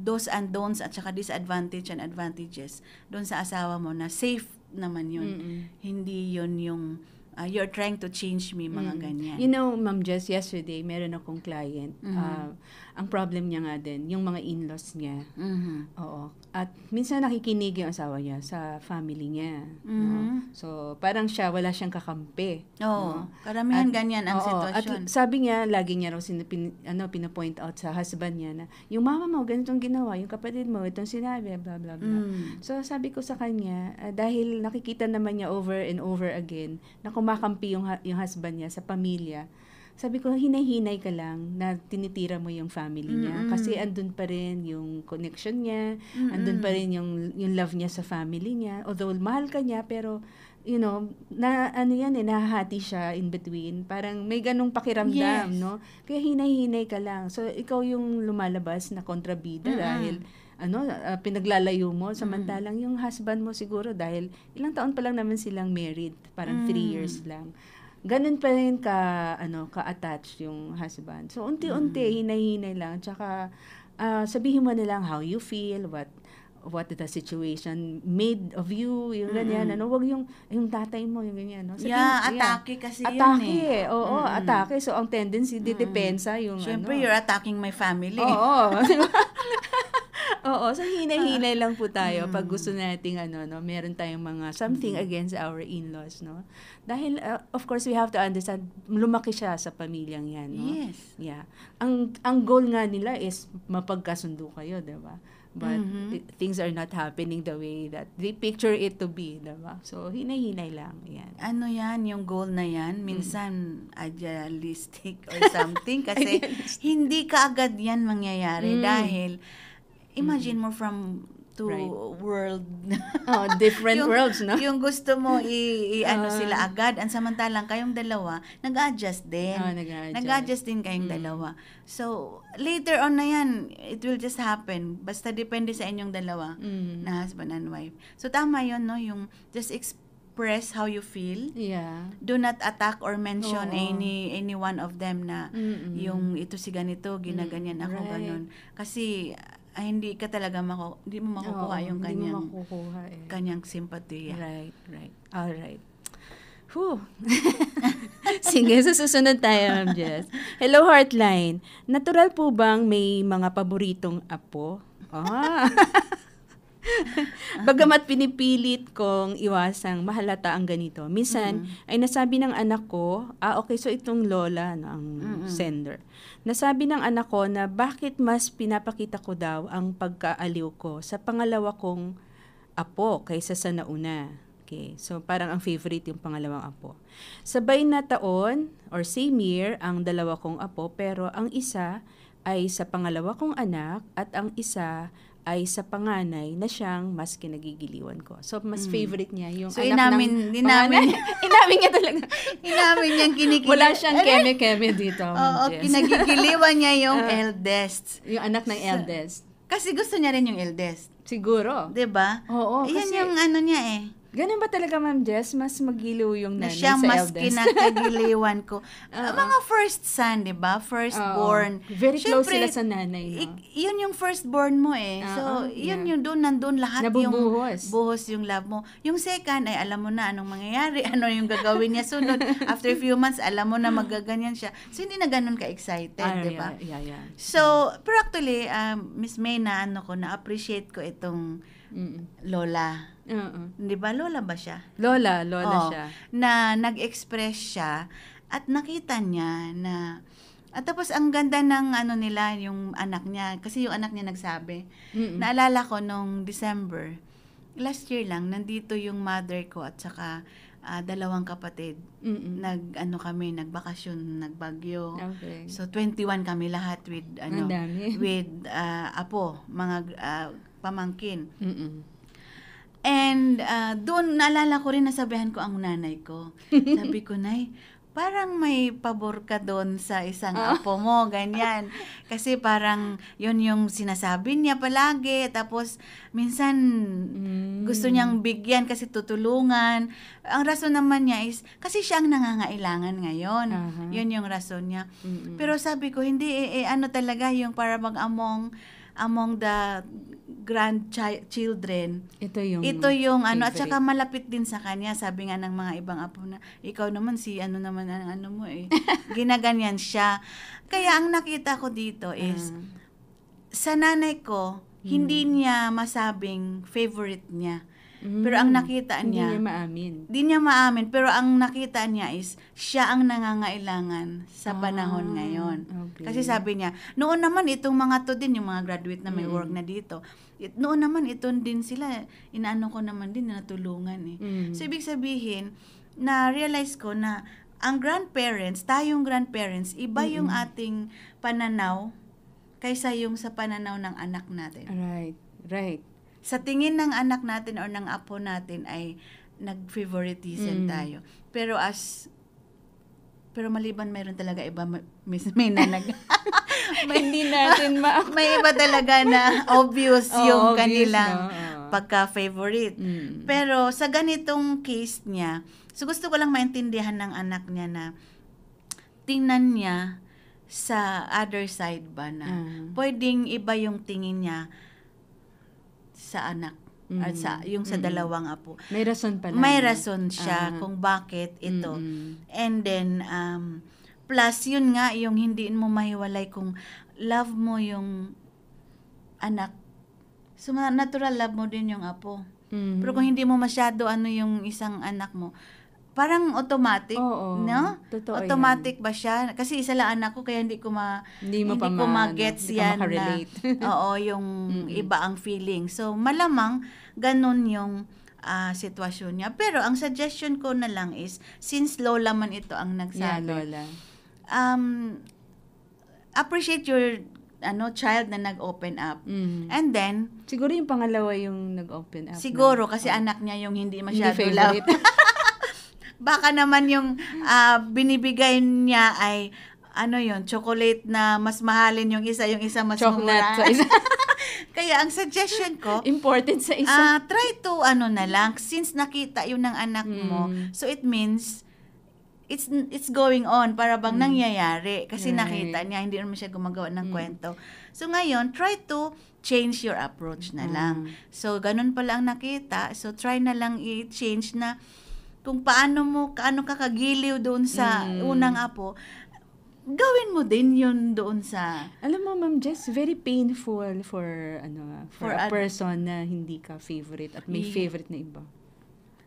do's and don'ts at saka disadvantage and advantages doon sa asawa mo na safe naman yun. Hindi yun yung you're trying to change me, mga ganyan. You know, Ma'am Jess, yesterday, meron akong client. Ang problem niya nga din, yung mga in-laws niya. Oo. At minsan nakikinig yung asawa niya sa family niya. No? So, parang wala siyang kakampi. Oo. Karamihan ganyan ang At sitwasyon. sabi niya, lagi niya raw pinapoint out sa husband niya na, yung mama mo, ganitong ginawa, yung kapatid mo, itong sinabi, blah, blah, blah. So, sabi ko sa kanya, dahil nakikita naman niya over and over again, na kumakampi yung husband niya sa pamilya, sabi ko, hinay-hinay ka lang na tinitira mo yung family niya. Kasi andun pa rin yung connection niya, andun pa rin yung love niya sa family niya. Although, mahal ka niya, pero, you know, nahahati siya in between. Parang may ganong pakiramdam, no? Kaya hinay-hinay ka lang. So, ikaw yung lumalabas na kontrabida dahil, pinaglalayo mo. Samantalang yung husband mo siguro dahil ilang taon pa lang naman silang married. Parang 3 years lang. Ganun pa rin ka-attached yung husband. So, unti-unti, hinay-hinay lang. Tsaka, sabihin mo na lang how you feel, what the situation made of you, yung ganyan. Wag yung tatay mo, yung ganyan. No? Atake kasi atake, yun eh. Oo, atake. So, ang tendency, didepensa yung Siyempre, you're attacking my family. Oo. Oo, so hinay-hinay lang po tayo pag gusto nating meron tayong mga something against our in-laws, no? Dahil of course we have to understand lumaki siya sa pamilyang 'yan, no? Yes. Yeah. Ang goal nga nila is mapagkasundo kayo, 'di ba? But things are not happening the way that they picture it to be, 'di ba? So hinay-hinay lang 'yan. Ano 'yan, yung goal na 'yan, minsan idealistic or something kasi hindi kaagad 'yan mangyayari dahil imagine mo from two world. Different worlds, no? Yung gusto mo sila agad, ang samantalang kayong dalawa, nag-adjust din. Nag-adjust din kayong dalawa. So, later on na yan, it will just happen. Basta depende sa inyong dalawa na husband and wife. So, tama yun, no? Yung just express how you feel. Yeah. Do not attack or mention any one of them na yung ito si ganito, ginaganyan ako, ganun. Kasi, hindi ka talaga hindi mo makukuha yung kanyang sympathy. Right. All right. Whew. Sige, sa susunod tayo, Ma'am Jess. Hello, Heartline. Natural po bang may mga paboritong apo? Bagamat pinipilit kong iwasang mahalata ang ganito. Minsan, ay nasabi ng anak ko, okay, so itong lola, ang sender. Nasabi ng anak ko na bakit mas pinapakita ko daw ang pagkaaliw ko sa pangalawa kong apo kaysa sa nauna. Okay, so parang ang favorite yung pangalawang apo. Sabay na taon or same year ang dalawa kong apo, pero ang isa ay sa pangalawa kong anak at ang isa ay sa panganay na siyang mas kinagigiliwan ko. So, mas favorite niya yung so, anak ng panganay. Inamin niya talaga. Inamin niyang kinikili. Wala siyang keme-keme dito. Oo, kinagigiliwan niya yung eldest. Yung anak ng eldest. Kasi gusto niya rin yung eldest. Siguro. 'Di ba? Oo. Yan kasi, yung niya eh. Ganun ba talaga, Ma'am Jess? Mas magiliw yung nanay sa eldest? Na siya mas kinakagiliwan ko. Mga first son, di ba? Firstborn. Very close sila sa nanay, no? Yun yung firstborn mo eh. So, yun yung nandun lahat nabubuhos. Yung buhos yung love mo. Yung second, ay alam mo na anong mangyayari, ano yung gagawin niya sunod. After a few months, alam mo na magaganyan siya. So, hindi na ganun ka-excited, di ba? Yeah. So, pero actually, Miss May, na-appreciate ko itong lola. Di ba? Lola ba siya? Lola siya. Na nag-express siya at nakita niya na at tapos ang ganda ng nila, yung anak niya. Kasi yung anak niya nagsabi. Naalala ko nung December, last year lang, nandito yung mother ko at saka dalawang kapatid. Nagbakasyon, nagbagyo. Okay. So 21 kami lahat with with apo, mga pamangkin. And doon, naalala ko rin, nasabihan ko ang nanay ko. Sabi ko, Nay, parang may pabor ka doon sa isang apo mo, ganyan. Kasi parang yun yung sinasabi niya palagi. Tapos, minsan, gusto niyang bigyan kasi tutulungan. Ang rason naman niya is, kasi siya ang nangangailangan ngayon. Yun yung rason niya. Pero sabi ko, hindi, ano talaga yung para among the grandchildren. Ito yung ano, at saka malapit din sa kanya. Sabi nga ng mga ibang apo na, ikaw naman si ano naman ang ano mo ginaganyan siya. Kaya ang nakita ko dito is, sa nanay ko, hindi niya masabing favorite niya. Pero ang nakita niya, Hindi niya maamin. Pero ang nakita niya is, siya ang nangangailangan sa panahon ngayon. Okay. Kasi sabi niya, noon naman itong mga to din, yung mga graduate na may work na dito, noon naman ito din sila, inaano ko naman din na natulungan So, ibig sabihin, na-realize ko na ang grandparents, tayong grandparents, iba yung ating pananaw kaysa yung sa pananaw ng anak natin. Right. Sa tingin ng anak natin or ng apo natin ay nag-favoritism tayo. Pero maliban mayroon talaga iba, may nanag. Hindi natin may iba talaga na obvious yung kanilang pagka-favorite. Pero sa ganitong case niya, so gusto ko lang maintindihan ng anak niya na tingnan niya sa other side ba na pwedeng iba yung tingin niya sa anak at sa dalawang apo. May rason pala. May rason siya kung bakit ito. And then plus yun nga yung hindi mo mahiwalay kung love mo yung anak. So natural love mo din yung apo. Pero kung hindi mo masyado yung isang anak mo, parang automatic, no? Totoo automatic yan. Ba siya? Kasi isa lang anak ko, kaya hindi ko ma-gets yan na, yung iba ang feeling. So, malamang, ganun yung sitwasyon niya. Pero, ang suggestion ko na lang is, since Lola man ito ang nagsabi, Lola. Appreciate your child na nag-open up. And then, siguro yung pangalawa yung nag-open up. Siguro, kasi anak niya yung hindi masyado love. Baka naman yung binibigay niya ay chocolate na mas mahalin yung isa mas mura. Kaya ang suggestion ko, important sa isa. Try to na lang, since nakita yun ng anak mo, so it means it's going on, para bang nangyayari kasi nakita niya, hindi naman siya gumagawa ng kwento. So ngayon, try to change your approach na lang. So ganun pala ang nakita, so try na lang i-change na kung paano ka kagiliw doon sa unang apo, gawin mo din yun doon sa... Alam mo, Ma'am Jess, very painful for a person na hindi ka favorite at may favorite na iba.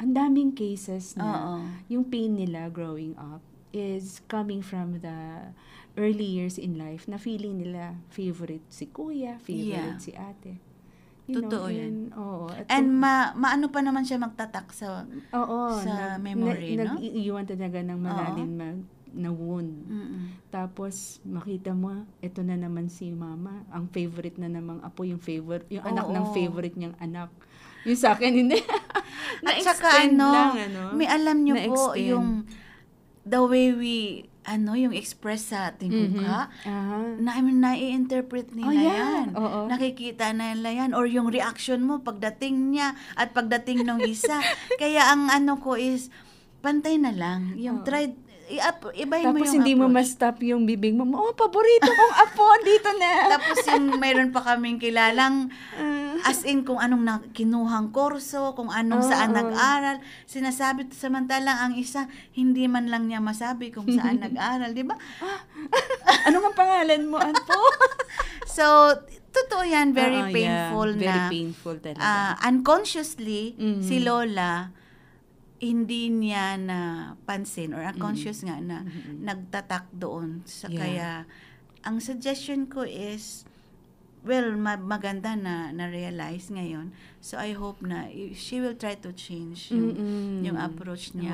Ang daming cases na yung pain nila growing up is coming from the early years in life na feeling nila favorite si kuya, favorite si ate. Totoo yan. Oo. And maano pa naman siya magtatak sa memory, no? Nag-iiwan talaga ng malalim na wound. Tapos, makita mo, ito na naman si mama. Ang favorite na namang apo, yung anak ng favorite niyang anak. Yung sa akin, hindi. At saka, may alam niyo po, yung the way we yung express sa ating mukha, nai-interpret nila yan. Nakikita nila yan. Or yung reaction mo pagdating niya at pagdating ng isa. Kaya ang ko is, pantay na lang. Yung try, ibahin mo yung tapos hindi approach. mo ma-stop yung bibig mo, paborito kong apo, dito na. Tapos yung mayroon pa kaming kilalang, as in kung anong kinuhang kurso, kung anong saan nag-aral, sinasabi, samantalang ang isa, hindi man lang niya masabi kung saan nag-aral, di ba? Ano ang pangalan mo, apo? So, totoo yan, very painful na. Very painful talaga. Unconsciously, si Lola, hindi niya na pansin or unconscious nga na nagtatak doon. Kaya, ang suggestion ko is, maganda na na-realize ngayon. So, I hope na she will try to change yung approach niya.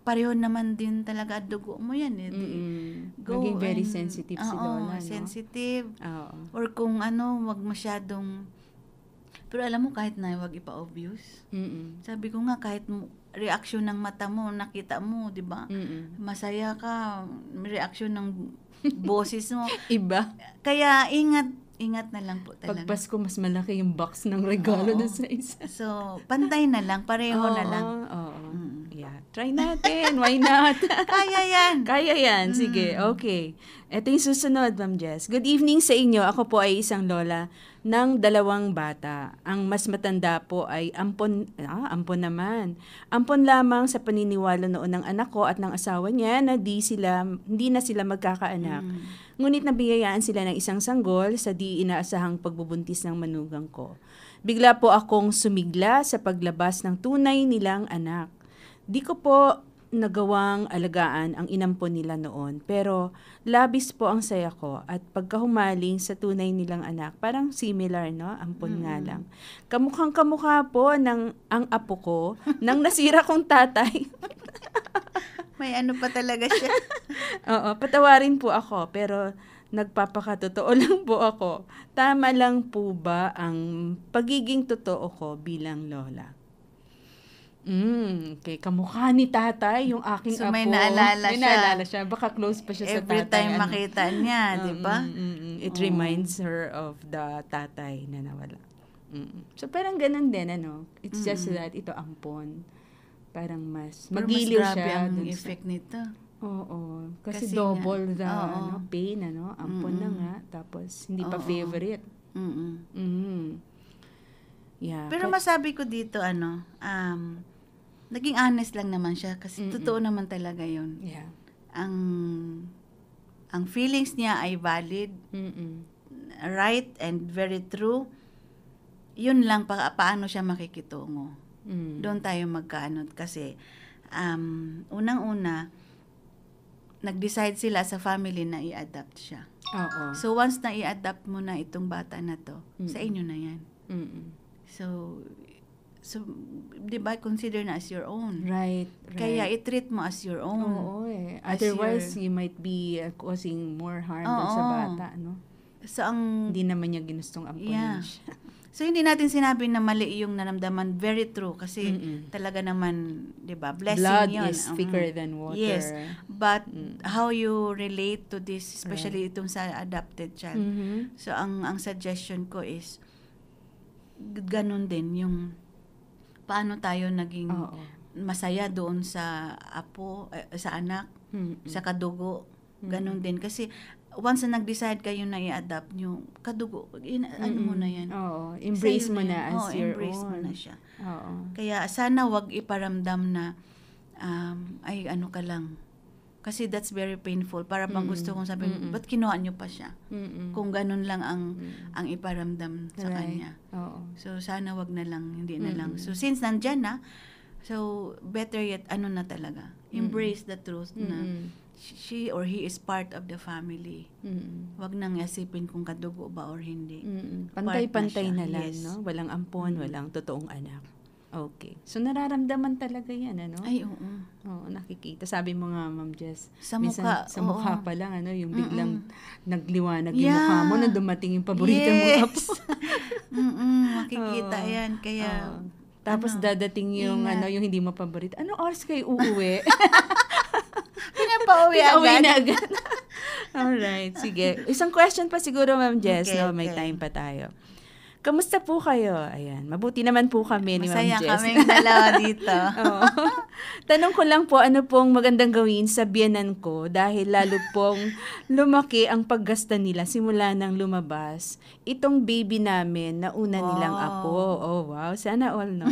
Pareho naman din talaga dugo mo yan. Maging very sensitive si Lola. Sensitive. Or kung wag masyadong... Pero alam mo, kahit na wag ipa-obvious, sabi ko nga, kahit reaksyon ng mata mo, nakita mo, di ba? Masaya ka, reaksyon ng boses mo. Iba. Kaya ingat na lang po talaga. Pag Pasko, mas malaki yung box ng regalo na sa isa. So, pantay na lang, pareho na lang. Oo. Yeah. Try natin. Why not? Kaya yan. Sige, okay. Ito yung susunod, Ma'am Jess. Good evening sa inyo. Ako po ay isang lola ng 2 bata. Ang mas matanda po ay ampon naman. Ampon lamang sa paniniwala noon ng anak ko at ng asawa niya na hindi na sila magkakaanak. Ngunit nabiyayaan sila ng isang sanggol sa di inaasahang pagbubuntis ng manugang ko. Bigla po akong sumigla sa paglabas ng tunay nilang anak. Di ko po nagawang alagaan ang inampon nila noon, pero labis po ang saya ko at pagkahumaling sa tunay nilang anak, parang similar, no? Ampon nga lang. Kamukhang-kamukha po ng ang apo ko nang nasira kong tatay. May ano pa talaga siya. Oo, patawarin po ako, pero nagpapakatotoo lang po ako. Tama lang po ba ang pagiging totoo ko bilang lola? Okay, kamukha ni tatay yung aking apo. So may naalala siya. Baka close pa siya sa tatay. Every time makita niya, di ba? It reminds her of the tatay na nawala. So parang ganun din, ano? It's just that ito ampon. Parang mas magiliw siya. Pero mas grabe ang effect nito. Oo. Kasi double the pain, ano? Ampon na nga. Tapos hindi pa favorite. Yeah. Pero masabi ko dito, naging honest lang naman siya kasi totoo naman talaga yun. Yeah. Ang feelings niya ay valid, right and very true. Yun lang, paano siya makikitungo. Doon tayo magkaano kasi unang-una, nag-decide sila sa family na i-adapt siya. Oo. So once na i-adapt mo na itong bata na to, sa inyo na yan. So, di ba, consider na as your own. Right. Kaya i-treat mo as your own. Oo eh. Otherwise, you might be causing more harm dun sa bata, no? So, hindi naman niya ginustong ampunin siya. So, hindi natin sinabi na mali yung naramdaman. Very true. Kasi talaga naman, di ba, blessing Blood yun. Blood is thicker than water. Yes. But how you relate to this, especially itong sa adopted child. So, ang suggestion ko is, ganun din yung paano tayo naging masaya doon sa apo, sa anak, sa kadugo. Ganun din. Kasi once na nag-decide kayo na i-adapt nyo, kadugo, ano mo na yan. Oo. Embrace mo na as your embrace own. mo na siya. Oo. Kaya sana wag iparamdam na, ay ano ka lang. Kasi that's very painful. Para bang gusto kong sabihin, ba't kinuha nyo pa siya? Kung ganun lang ang iparamdam sa kanya. Oo. So, sana wag na lang, hindi na lang. So, since nandyan na, so, better yet, ano na talaga. Embrace the truth na she or he is part of the family. Wag nang isipin kung kadugo ba or hindi. Pantay-pantay na lang, no? Walang ampon, walang totoong anak. Okay. So, nararamdaman talaga yan, ano? Ay, oo. Oo, nakikita. Sabi mo nga, Ma'am Jess, sa minsan, mukha. sa mukha pa lang, ano, yung biglang nagliwanag yung mukha mo na dumating yung paborito mong apo. Makikita yan. Kaya, tapos dadating yung, yung hindi mo paborito. Ano oras kayo uuwi? Pinapauwi na agad. Alright, sige. Isang question pa siguro, Ma'am Jess, no? May time pa tayo. Kamusta po kayo? Ayan, mabuti naman po kami ni Ma'am Jess. Masaya kaming dalawa dito. Tanong ko lang po, ano pong magandang gawin sa biyenan ko dahil lalo pong lumaki ang paggasta nila simula nang lumabas. Itong baby namin na una nilang apo. Oh, wow. Sana all, no?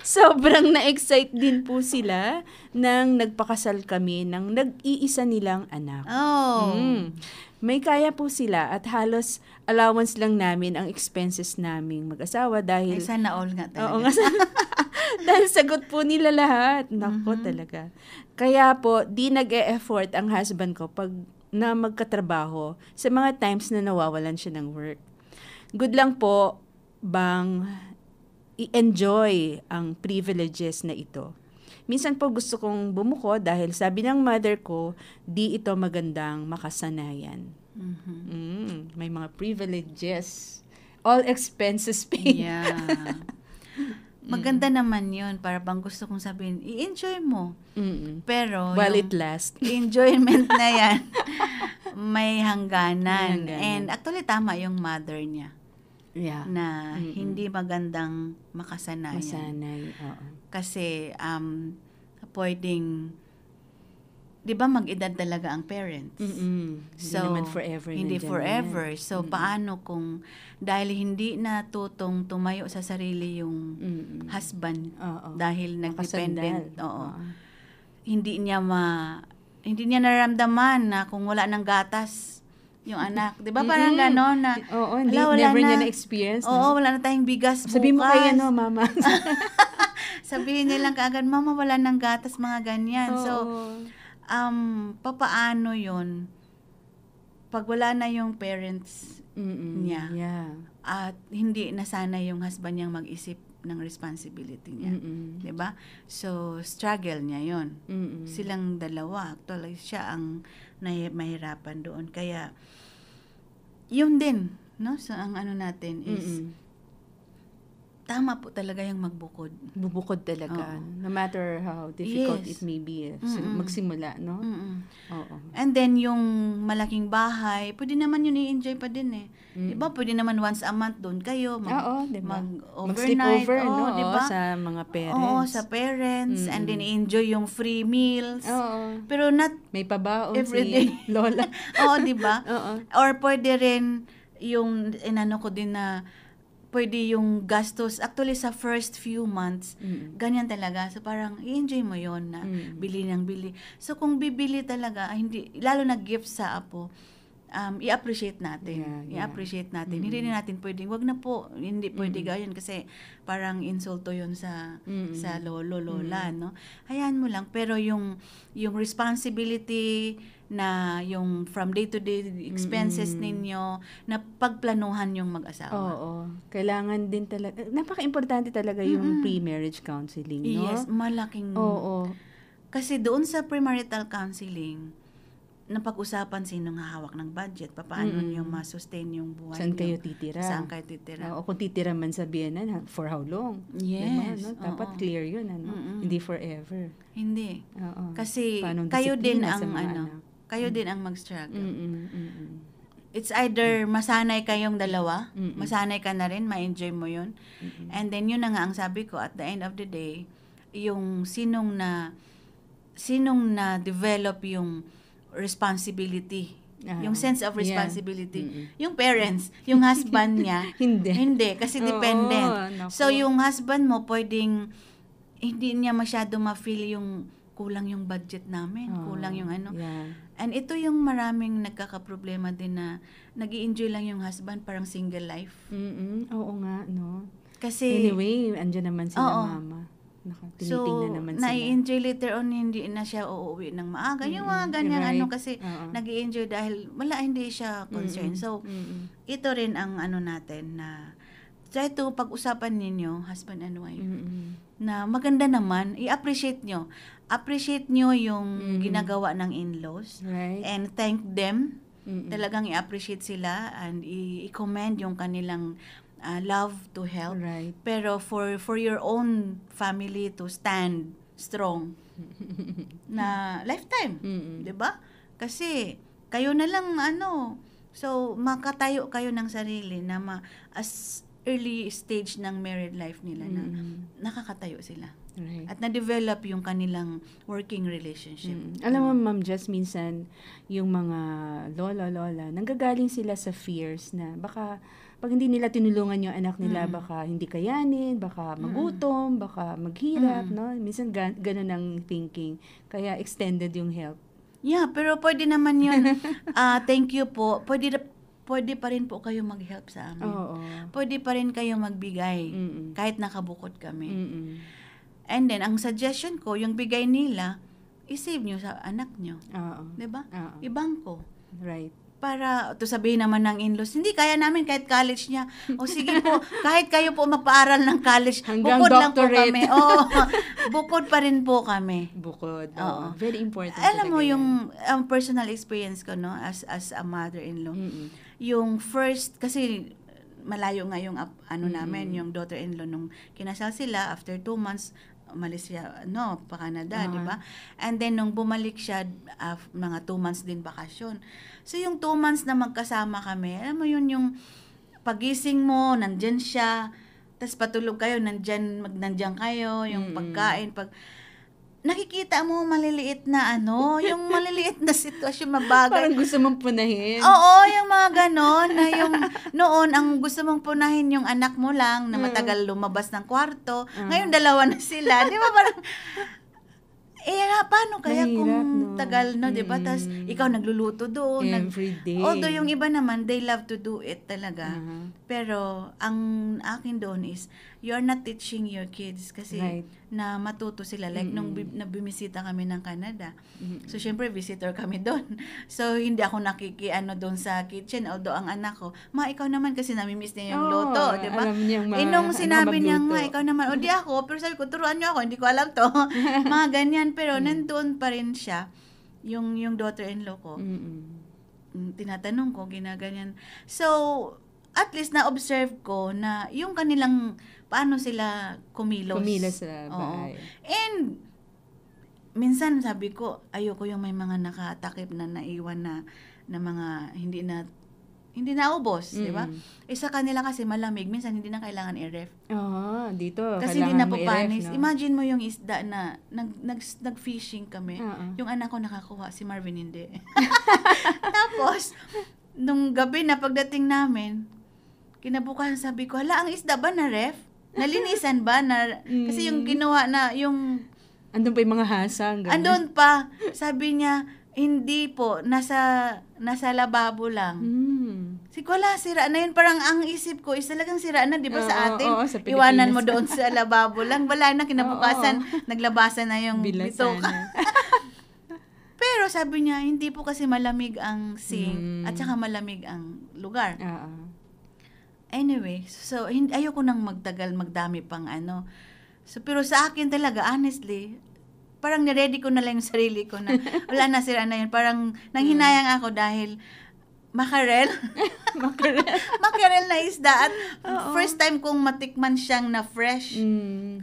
Sobrang na-excite din po sila nang nagpakasal kami ng nag-iisa nilang anak. May kaya po sila at halos allowance lang namin ang expenses naming mag-asawa dahil... Ay, sana all nga talaga. Oo nga. Dahil sagot po nila lahat. Nako talaga. Kaya po, di nag-e-effort ang husband ko pag na magkatrabaho sa mga times na nawawalan siya ng work. Good lang po bang i-enjoy ang privileges na ito. Minsan po gusto kong bumuko dahil sabi ng mother ko, di ito magandang makasanayan. May mga privileges all expenses paid. Yeah. Maganda naman yun. Para bang gusto kong sabihin, i-enjoy mo. Pero, While it lasts. enjoyment na yan, may hangganan. And actually, tama yung mother niya. Yeah. Na hindi magandang makasanayan. Masanay, oo. Kasi, pwedeng, di ba mag-edad talaga ang parents? Hindi naman forever. Hindi nandyan forever. yan. So, paano kung, dahil hindi natutong tumayo sa sarili yung husband, dahil nag-dependent, hindi niya nararamdaman na kung wala ng gatas yung anak. Di ba parang gano'n na, never niya na-experience. Oo, wala na tayong bigas bukas. Sabihin mo kayo, mama. Sabihin nilang kaagad, mama, wala ng gatas, mga ganyan. So, papaano yun pag wala na yung parents niya at hindi nasana yung husband niyang mag-isip ng responsibility niya. Diba? So, struggle niya yun. Silang dalawa. Actually, siya ang mahirapan doon. Kaya, yun din, no? So, ang ano natin is, tama po talaga yung magbukod. Bubukod talaga. No matter how difficult it may be. Magsimula, no? Oo. And then, yung malaking bahay, pwede naman yun i-enjoy pa din eh. Diba? Pwede naman once a month doon kayo. Diba? Mag-overnight. Mag-sleepover, no? Diba? Sa mga parents. Oo, sa parents. And then, enjoy yung free meals. Oo. Pero not may pabaon everyday. si Lola. Oo, diba? Or pwede rin yung, inano ko din na, pwede yung gastos, actually sa first few months, ganyan talaga. So parang i-enjoy mo yon na bili ng bili. So kung bibili talaga, hindi, lalo na gift sa apo, i-appreciate natin. I-appreciate natin. Hindi natin pwedeng, wag na po, hindi pwede ganyan kasi parang insulto yon sa lolo, lola, no? Hayaan mo lang. Pero yung responsibility na yung from day to day expenses ninyo, na pagplanuhan yung mag-asawa. Oo. Kailangan din talaga, napaka-importante talaga yung pre-marriage counseling, no? Yes, malaking. Oo. Kasi doon sa premarital counseling, napag-usapan sinong hahawak ng budget, paano niyo ma-sustain yung buhay Saan niyo. kayo titira? Saan kayo titira? O kung titira man sa biyenan, for how long? Yes. Diba, no? Dapat clear yun, ano? Hindi forever. Hindi. Oo. Kasi paano kayo din disiplina ang sa mga ano, anak? kayo din ang mag-struggle. It's either masanay kayong dalawa, masanay ka na rin, ma-enjoy mo yun. And then yun na nga ang sabi ko, at the end of the day, yung sinong na develop yung responsibility, yung sense of responsibility. Yung parents, yung husband niya, hindi kasi dependent. So yung husband mo pwedeng hindi niya masyado ma-feel yung kulang yung budget namin, kulang yung ano. And ito yung maraming nagkakaproblema din na nag-i-enjoy lang yung husband, parang single life. Oo nga, no? Kasi, anyway, andyan naman sila mama. Tinitingnan naman sila. Na-enjoy later on, hindi na siya uuwi ng maaga. Yung mga ganyan, kasi nag-i-enjoy dahil wala, hindi siya concerned. So, ito rin ang ano natin na try to pag-usapan ninyo, husband and wife, na maganda naman, i-appreciate nyo. Appreciate nyo yung ginagawa ng in-laws. Right. And thank them. Talagang i-appreciate sila and i-commend yung kanilang love to help. Right. Pero for your own family to stand strong na lifetime. 'Di ba? Kasi kayo na lang so makatayo kayo ng sarili na as early stage ng married life nila na nakakatayo sila. Right. At na-develop yung kanilang working relationship. Alam mo, Ma'am Jess, minsan yung mga lola, nanggagaling sila sa fears na baka pag hindi nila tinulungan yung anak nila, baka hindi kayanin, baka magutom, baka maghirap, no? Minsan ganun ang thinking. Kaya extended yung help. Yeah, pero pwede naman yun. Thank you po. Pwede pa rin po kayo mag-help sa amin. Pwede pa rin kayo magbigay kahit nakabukod kami. And then, ang suggestion ko, yung bigay nila, i-save nyo sa anak nyo. Diba? Ibangko. Right. Para, to sabihin naman ng in-laws, hindi kaya namin kahit college niya. O sige po, kahit kayo po magpaaral ng college, hanggang bukod doctorate lang po kami. Bukod pa rin po kami. Bukod. Very important. Alam mo, yung personal experience ko, no, as a mother-in-law, yung first, kasi malayo nga yung namin, yung daughter-in-law nung kinasal sila, after 2 months, umalis siya, pa Canada, di ba? And then, nung bumalik siya, mga 2 months din bakasyon. So, yung 2 months na magkasama kami, alam mo yun, yung pagising mo, nandyan siya, tas patulog kayo, nandyan kayo, yung pagkain, nakikita mo maliliit na yung maliliit na sitwasyon, mabagay. Parang gusto mong punahin. Oo, yung mga ganon, na yung noon, ang gusto mong punahin yung anak mo lang na matagal lumabas ng kwarto. Ngayon, 2 na sila. Di ba parang, paano kaya mahirap, kung tagal, di ba? Tapos, ikaw nagluluto doon. Every day. Although, yung iba naman, they love to do it talaga. Pero, ang akin doon is, you're not teaching your kids kasi na matuto sila. Like, nung bumisita kami ng Canada. So, syempre, visitor kami doon. So, hindi ako doon sa kitchen. Although, ang anak ko, ikaw naman kasi namimiss niya yung luto. Di ba? Alam niyang nung sinabi niya, ikaw naman, di ako. Pero sabi ko, turuan niyo ako. Hindi ko alam to. Mga ganyan. Pero, nandoon pa rin siya. Yung daughter-in-law ko. Tinatanong ko, ginaganyan. So, at least na-observe ko na yung kanilang paano sila kumilos sa bahay. And minsan sabi ko, ayoko yung may mga nakatakip na naiwan na mga hindi na ubos, di ba? Sa kanila kasi malamig, minsan hindi na kailangan i-ref. Dito kasi hindi na papanis. No? Imagine mo yung isda na nag-fishing kami. Yung anak ko nakakuha, si Marvin hindi. Tapos nung gabi na pagdating namin, kinabukasan sabi ko, ang isda ba na ref? Nalinisan ba? Kasi yung ginawa na, yung... Andun pa yung mga hasang. Andun pa. Sabi niya, hindi po, nasa lababo lang. Sige, wala, sira na yun. Parang ang isip ko is talagang sira na, di ba sa atin? Sa iwanan mo doon sa lababo lang. Wala na, kinabukasan, naglabasan na yung bitoka. Pero sabi niya, hindi po kasi malamig ang sink at saka malamig ang lugar. Anyway, so ayoko nang magdami pang So, pero sa akin talaga, honestly, parang niready ko na lang yung sarili ko na wala na, sira na yun. Parang nanghinayang ako dahil makarel na isda at first time kong matikman siyang na fresh.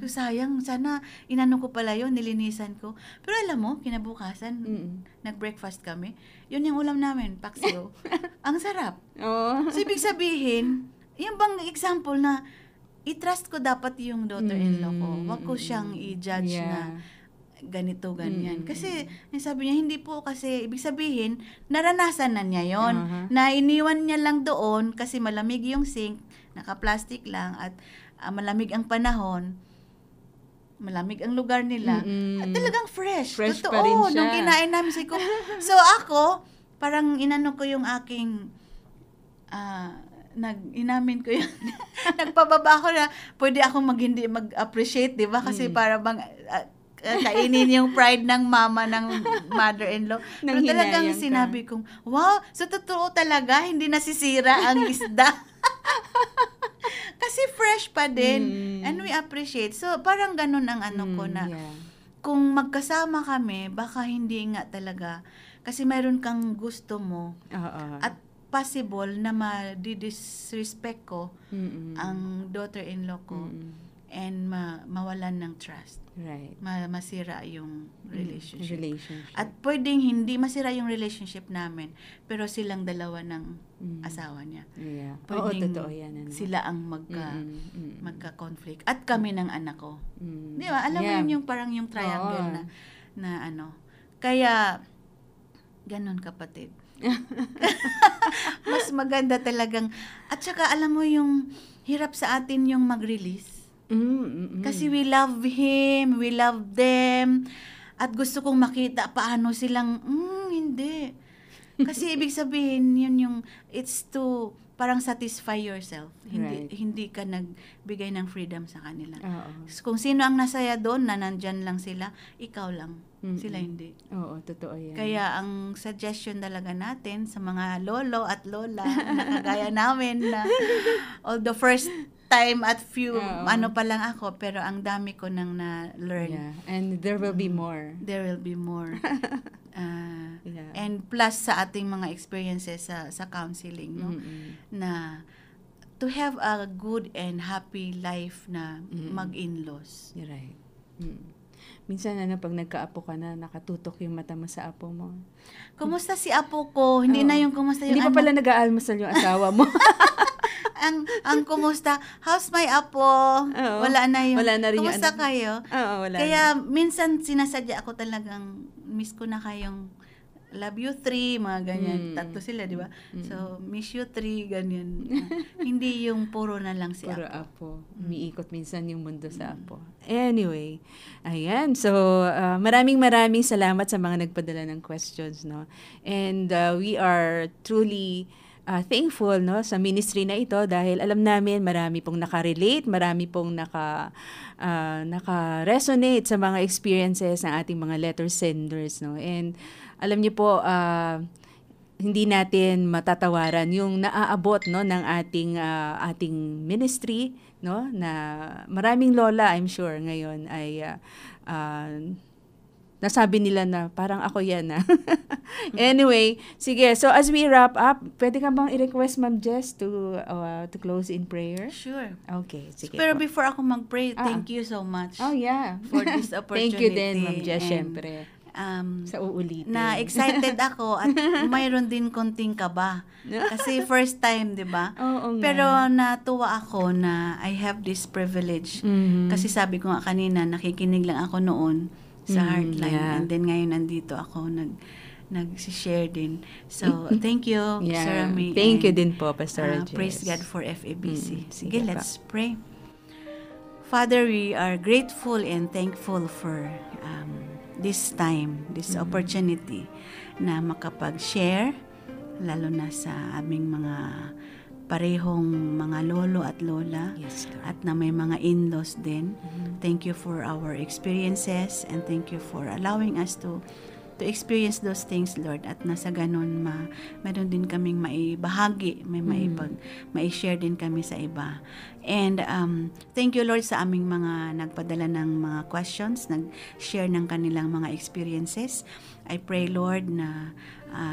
So, sayang, sana inano ko pala yun, nilinisan ko. Pero alam mo, kinabukasan, nag-breakfast kami. Yun yung ulam namin, paksiw. Ang sarap. So, ibig sabihin, yung bang example na i-trust ko dapat yung daughter-in-law ko. Wag ko siyang i-judge na ganito, ganyan. Kasi, sabi niya, hindi po kasi, ibig sabihin, naranasan na niya yon na iniwan niya lang doon kasi malamig yung sink, naka-plastic lang, at malamig ang panahon, malamig ang lugar nila, at talagang fresh. Totoo, pa rin siya. Nung kinain namin, so ako, parang inano ko yung aking, inamin ko yun. Nagpababa ako na pwede akong hindi mag-appreciate, di ba? Kasi para bang kainin yung pride ng mama ng mother-in-law. Pero talagang sinabi kong, wow, so totoo talaga, hindi nasisira ang isda. Kasi fresh pa din. And we appreciate. So parang ganun ang ko na kung magkasama kami, baka hindi nga talaga. Kasi mayroon kang gusto mo. At possible na ma-disrespect ko ang daughter-in-law ko and mawalan ng trust. Right. Masira yung relationship. At pwedeng hindi masira yung relationship namin, pero silang dalawa ng asawa niya. Yeah. Pwedeng totoo yan. sila ang magka-conflict. At kami ng anak ko. Di ba? Alam mo yun yung parang yung triangle na Kaya, ganun kapatid. Mas maganda talagang. At saka alam mo yung hirap sa atin yung mag-release. Kasi we love him, we love them, at gusto kong makita paano silang, hindi. Kasi ibig sabihin, yun yung, it's to parang satisfy yourself. Hindi ka nagbigay ng freedom sa kanila. Kung sino ang nasaya doon, na nandyan lang sila, ikaw lang. Sila hindi. Oo, totoo yan. Kaya ang suggestion talaga natin sa mga lolo at lola na kagaya namin na although first time at few, pa lang ako, pero ang dami ko nang na-learn. Yeah. And there will be more. There will be more. And plus sa ating mga experiences sa counseling, no? Na to have a good and happy life na mag-in-laws. You're right. Minsan pag nagka-apo ka na, nakatutok yung mata mo sa apo mo. Kumusta si apo ko? Hindi na yung kumusta yung Hindi pa pala nag-aalmusal yung asawa mo. ang kumusta, how's my apo? Wala na yung, wala na rin kumusta yung kayo? Wala Kaya na. minsan sinasadya ako talagang, miss ko na kayong love you 3, mga ganyan. 3 sila, di ba? So, miss you 3, ganyan. Hindi yung puro na lang si Puro apo. Umiikot minsan yung mundo sa apo. Anyway, ayan. So, maraming salamat sa mga nagpadala ng questions, no? And we are truly thankful, no, sa ministry na ito dahil alam namin marami pong nakarelate, marami pong naka-resonate sa mga experiences ng ating mga letter senders, no? And alam niyo po, hindi natin matatawaran yung naaabot, no, ng ating ministry, no, na maraming lola, I'm sure ngayon ay nasabi nila na parang ako yan. Anyway, sige, so as we wrap up, pwede ka bang i-request, Ma'am Jess, to close in prayer? Sure. Okay, sige. Pero before ako mag-pray, thank you so much. Oh, yeah. For this opportunity. Thank you din, Ma'am Jess, syempre. Sa uulitin. Na excited ako at mayroon din konting kaba. Kasi first time, di ba? Oo nga. Pero natuwa ako na I have this privilege. Kasi sabi ko nga kanina, nakikinig lang ako noon sa Heartline. Yeah. And then ngayon nandito ako nag-share din. So, thank you, Sir May. Thank you din po, Pastor Jess. Praise God for FABC. Sige, let's pray. Father, we are grateful and thankful for this time, this opportunity na makapag-share, lalo na sa aming mga parehong mga lolo at lola, at na may mga in-laws din. Thank you for our experiences and thank you for allowing us to experience those things, Lord, at nasa ganun meron din kaming maibahagi, mai-share din kami sa iba. And thank you, Lord, sa aming mga nagpadala ng mga questions, nag-share ng kanilang mga experiences. I pray, Lord, na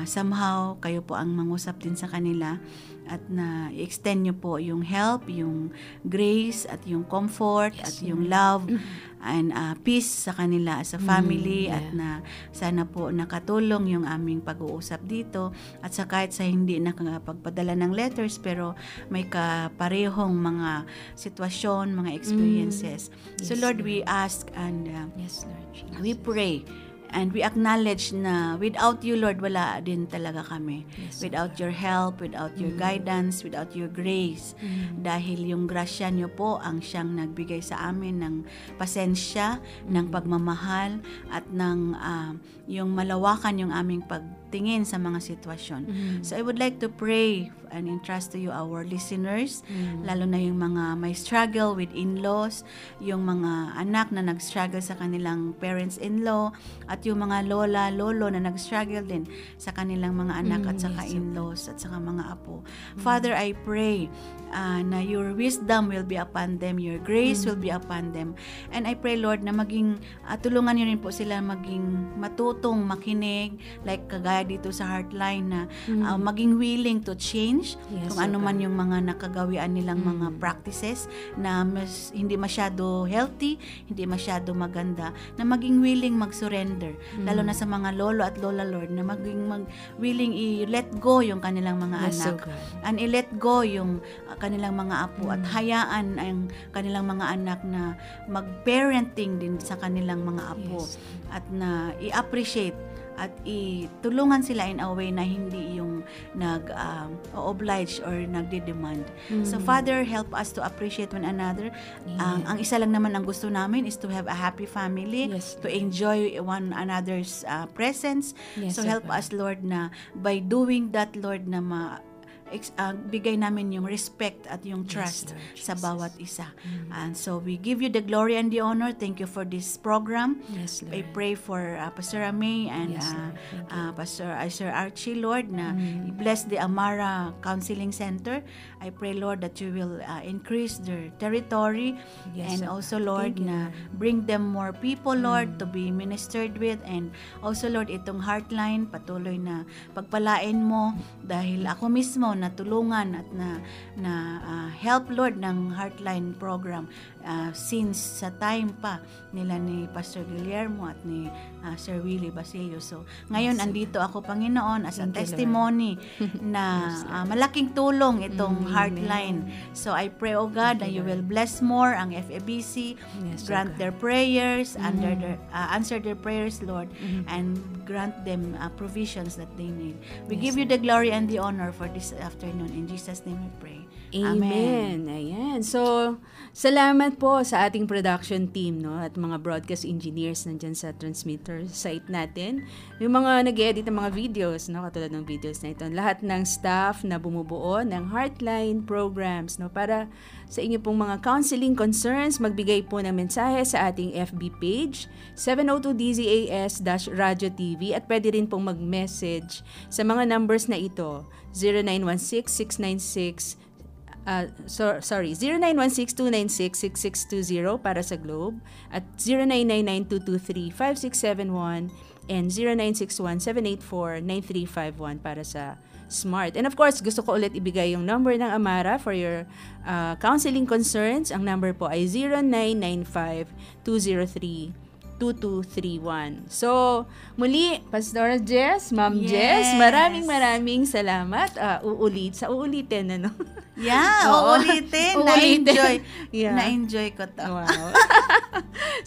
somehow kayo po ang mangusap din sa kanila at na i-extend nyo po yung help, yung grace, at yung comfort, at yung love, and peace sa kanila as a family, at na sana po nakatulong yung aming pag-uusap dito, at sa kahit sa hindi nakapagpadala ng letters, pero may kaparehong mga sitwasyon, mga experiences. So Lord, we ask and we pray, and we acknowledge na without you, Lord, wala din talaga kami. Without your help, without your guidance, without your grace. Dahil yung grasya niyo po ang siyang nagbigay sa amin ng pasensya, ng pagmamahal, at ng yung malawakan yung aming pagtingin sa mga sitwasyon. So I would like to pray and entrust to you our listeners, lalo na yung mga may struggle with in-laws, yung mga anak na nag-struggle sa kanilang parents-in-law, at yung mga lola, lolo na nag-struggle din sa kanilang mga anak at saka in-laws at saka mga apo. Father, I pray na your wisdom will be upon them, your grace will be upon them. And I pray, Lord, na maging tulungan niyo rin po sila maging matutong makinig, like kagaya dito sa Heartline, na maging willing to change kung ano man yung mga nakagawian nilang mga practices na hindi masyado healthy, hindi masyado maganda, na maging willing mag-surrender, lalo na sa mga lolo at lola, Lord, na maging willing i-let go yung kanilang mga anak, and i-let go yung kanilang mga apo, at hayaan ang kanilang mga anak na mag-parenting din sa kanilang mga apo, at na i-appreciate at itulungan sila in a way na hindi yung nag-oblige or nagde-demand. So Father, help us to appreciate one another. Ang isa lang naman ang gusto namin is to have a happy family, to enjoy one another's presence. So help us, Lord, na by doing that, Lord, na bigay namin yung respect at yung trust sa bawat isa. And so we give you the glory and the honor. Thank you for this program. I pray for Pastor May and Pastor Sir Archie, Lord, na bless the Amara Counseling Center. I pray, Lord, that you will increase their territory, and also, Lord, na bring them more people, Lord, to be ministered with, and also, Lord, itong Heartline, patuloy na pagpalain mo, dahil ako mismo na tulungan at na help, Lord, ng Heartline program since sa time pa nila ni Pastor Guillermo at ni Sir Willie Basilio. So, ngayon, andito ako, Panginoon, as a testimony na malaking tulong itong Heartline. So, I pray, O God, that you will bless more ang FEBC, grant their prayers, answer their prayers, Lord, and grant them provisions that they need. We give you the glory and the honor for this afternoon. In Jesus' name we pray. Amen. Ayan. So, salamat po sa ating production team, no, at mga broadcast engineers nandyan sa transmitter site natin. Yung mga nag-edit ng mga videos, no, katulad ng videos na ito. Lahat ng staff na bumubuo ng Heartline programs, no, para sa inyo pong mga counseling concerns, magbigay po ng mensahe sa ating FB page, 702 DZAS-Radio TV, at pwede rin pong mag-message sa mga numbers na ito, 0916-296-6620 para sa Globe, at 0999-223-5671 and 0961-784-9351 para sa Smart. And of course, gusto ko ulit ibigay yung number ng Amara for your counseling concerns. Ang number po ay 0995-203-2231. So, muli, Pastor Jess, Ma'am Jess, maraming salamat. Uulitin, ano? Yeah, uulitin. Na-enjoy. Yeah. Na-enjoy ko to. Wow.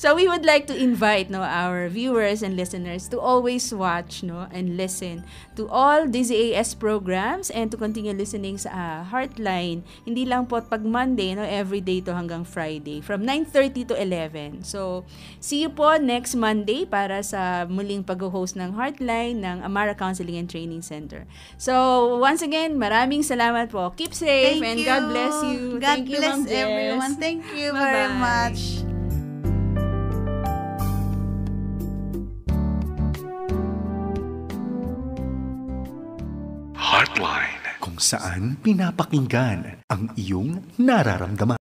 So, we would like to invite, no, our viewers and listeners to always watch, no, and listen to all DZAS programs and to continue listening sa Heartline. Hindi lang po pag Monday, no, every day to hanggang Friday from 9:30 to 11. So, see you po next Monday para sa muling pag-host ng Heartline ng Amara Counseling and Training Center. So, once again, maraming salamat po. Keep safe and God bless you. God bless everyone. Thank you very much. Heartline, kung saan pinapakinggan ang iyong nararamdaman.